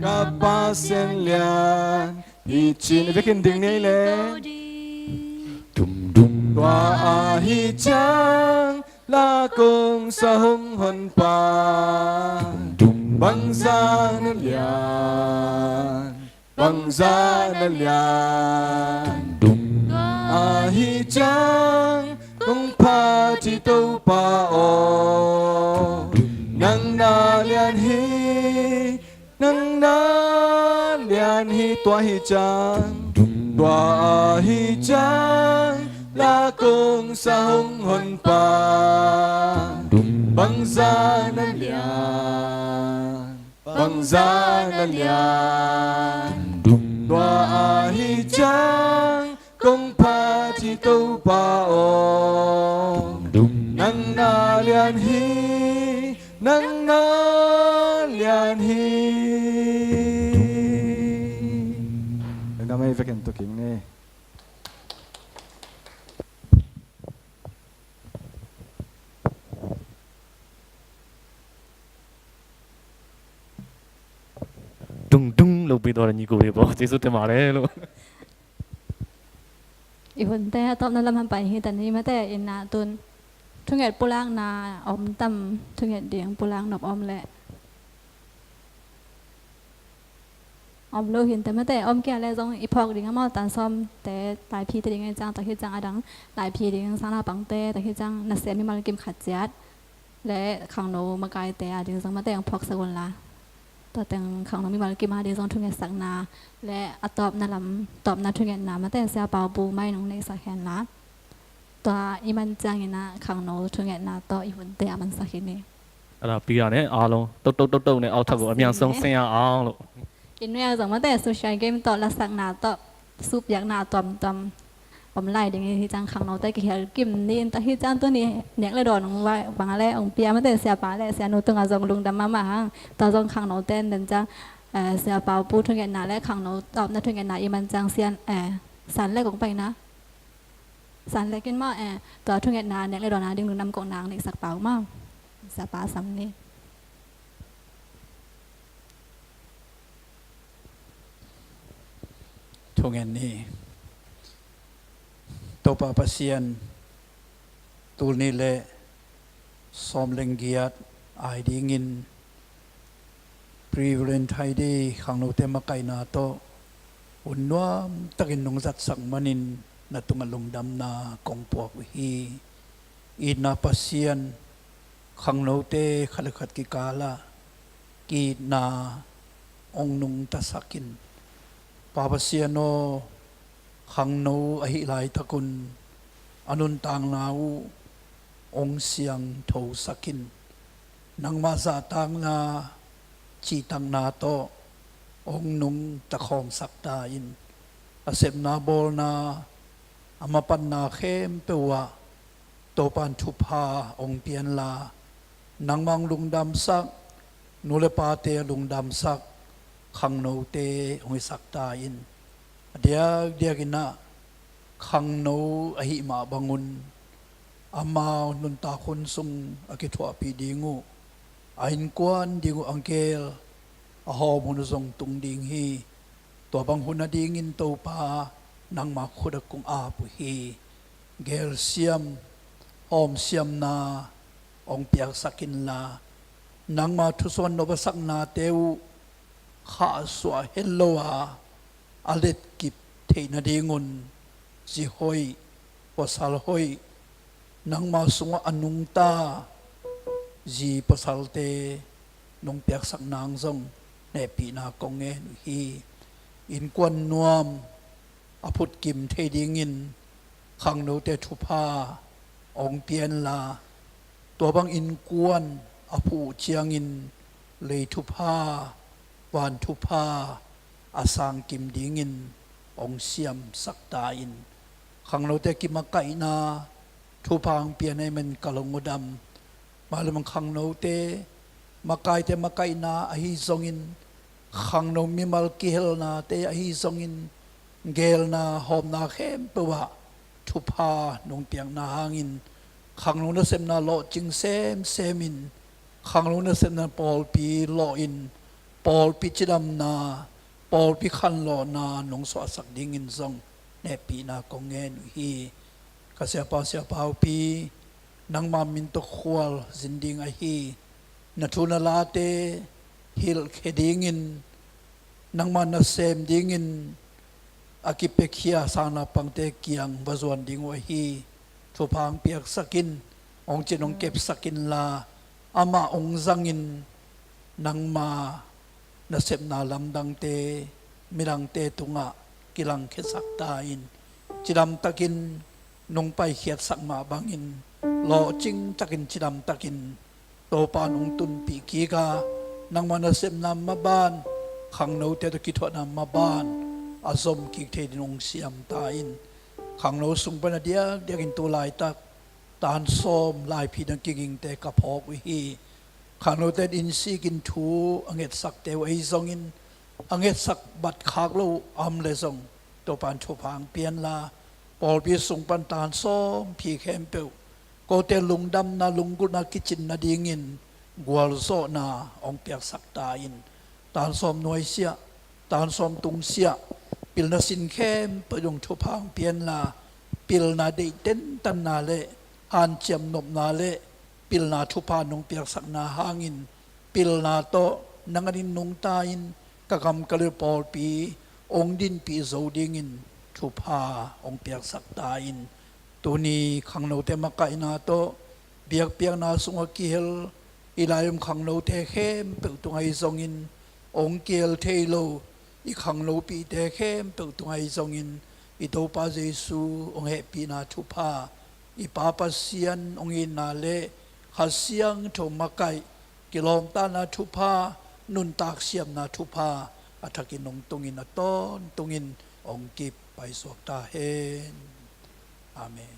ka pa sen lian hi chin ve kin ding nei le wa a hi chang la kong sa hong hon pa bang za na lian a hi chang kong pa chi to pa o nang na lian hi tua hi chang la kong sa hong hon pa bang za na lian tua hi chang kong pa chi to pa o nang na lian hi na may veken to king ne tung lo pi to ni ko be bo je su te ma le lo อีคนแต่ตอบนั้นลำพันไปที่ตอนนี้มาแต่อินนาตุนทุ่งเหตุปุล่างนาอมตำทุ่งเหตุเดียงปุล่างนบอมแหละอมโลหินแต่มาแต่อมแก่แล้วจงอีพอกดิ่งมาตันซ้อมแต่หลายพีแต่ดิ่งจังแต่ที่จังอดังหลายพีดิ่งสร้างหน้าปังเต้แต่ที่จังนักเสียมีมาเก็บขัดจัดและขังโนมากายแต่ดิ่งจังมาแต่พอกสกุลละตัวแต่งขังน้องมีมากิมาเดี๋ยวส่งทุ่งเงินสักนาและตอบนาลำตอบนาทุ่งเงินนามาแต่เสียเปล่าปูไม่น้องในสักแห่งละตัวอีมันจังนะขังน้องทุ่งเงินนาต่ออีหุ่นเตะมันสักแห่งนี้အဲ့ဒါပြီးရတယ်အားလုံးတုတ်နဲ့အောက်ထပ်ကိုအမြန်ဆုံးဆင်းရအောင်လို့กินเนื้อจากมาแต่โซเชียลเกมต่อละสักนาต่อซุปอยากนาตอมผมไล่อย่างนี้ที่จังขังเราแต่เขียนกิมนี่แต่ที่จังตัวนี้เนี่ยเลยโดนองว่าบางอะไรองเปียมาแต่เสียปลาและเสียนูตึงอาจงลุงดำมาฮังตอนจงขังเราเต้นเดินจังเสียปลาปูทุ่งแก่นาและขังเราตอบนะทุ่งแก่นาอีมันจังเสียนสันแรกของไปนะสันแรกกินมาต่อทุ่งแก่นาเนี่ยเลยโดนนาดึงลุงดำกองนางในสักเปล่ามาเสียปลาซ้ำนี่ทุ่งเงินนี่ตัวปาปัสยันตูนี่เละสอมเลงเกียดไอดีงินพรีเวลนไทยดีขังโนเตมาไกนาโตอุ่นว่าตะกินนงจัดสังมันิน na tungalong dam na kong puak hi ina pasien khang no te khalakat ki kala ki na ong nung tasakin papasiano khang no ahi lai takun anun tang nau ong siang tho sakin nang ma za tang na chi tang na to ong nung ta khom sak ta in asep na bol na amapan na khem pewa to pan thu pha ong pian la nang mang lung dam sak nule pa te lung dam sak khang no te ong sak ta in dia gina khang no ahi ma bangun ama nun ta khun sung akithwa pi dingu ain kwan dingu angkel a ho mun zong tung ding hi to bang huna ding in to pa nang ma khuda kung a pu hi gel siam om siam na ong piak sakin la nang ma thu son no ba sak na teu kha swa hello a alet kip theina dingun ji hoi pasal hoi nang ma sunga anung ta ji pasal te nong piak sak nang zong ne pi na kong nge hi in kwan nuam aput kim the ding in khang no te thu pha ong pian la to bang in kwan apu chiang in le thu pha wan thu pha asang kim ding in ong siam sak ta in khang no te ki ma kai na thu phang pian ai men kalong dam malum khang no te makai te makai na a hi zong in khang no mi mal ki hel na te a hi zong in gel na hom na khem pewa thu pha nong piang na hangin khang no na sem na lo ching sem in khang no na sem na pol pi lo in pol pi chidam na pol pi khan lo na nong so sak ding in zong ne pi na kong nge nu hi ka sia pa pi nang ma min to khwal zinding a hi na thuna la te hil kheding in nang ma na sem ding in akipekhia sana pangte kiang bazwan ding wa hi thu phang piak sakin ong chinong kep sakin la ama ong zangin nang ma na sep na lam dang te mirang te tunga kilang khe sak ta in chidam takin nong pai khiat sak ma bangin lo ching takin chidam takin to pa nong tun pi ki ga nang ma na sep na ma ban khang no te to ki thwa na ma ban azom ki the nong siam ta in khang no sung pa na dia in tu lai tak tan som lai phi dang king te ka phok wi hi khang no te in si kin thu anget sak te wai zong in anget sak bat khak lo am le zong to pan thu phang pian la pol pi sung pan tan som phi khem pe ko te lung dam na lung gu na kitchen na ding in gwal zo na ong piak sak ta in tan som noi sia tan som tung sia pil na sin khem pe yong thu phang pian la pil na de ten tan na le han chiam nop na le pil na thu pa nong piak sak na hangin pil na to nanganin nong ta in kakam kale pol pi ong din pi zo ding in thu pa ong piak sak ta in tu ni khang no te makai na to biak na sunga ki hel ilayum khang no te khem pe tungai zong in ong kel thelo i khang no pi te khem pe tungai zong in i to pa jesu ong he pi na thu pa i pa pa sian ong in na le khasiang tho makai kilom ta na thu pa nun tak siam na thu pa athakin nong tungin na ton tungin ong kip pai sok ta hen amen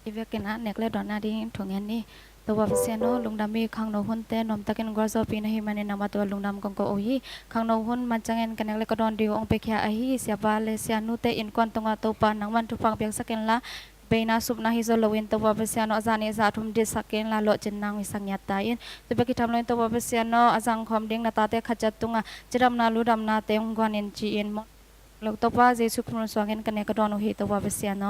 Ivekena nekle dona di thungen ni to babseno lungdam mi khangno hunte nom taken gorzo pin hi mane nama to lungdam kongko ohi khangno hun mancangen kenekle kodon di ong pekhia ahi siapa le sianu te in kon tonga to pa nangman tu pang pek saken la เบนาสุบนาฮิโซโลวินตัวเปเซียโนอาจารย์อาทุมดิสักเกนลาโลจินนางวิสังยาตาอินตัวเปกิทำเลยตัวเปเซียโนอาจารย์คอมดิ้งนาตาเตขจัดตุงะจิดำนาลูดำนาเตงกวานินจีอินโลกตัวป้าเจสุครุนสวางินกันเนกดอนุฮิตัวเปเซียโน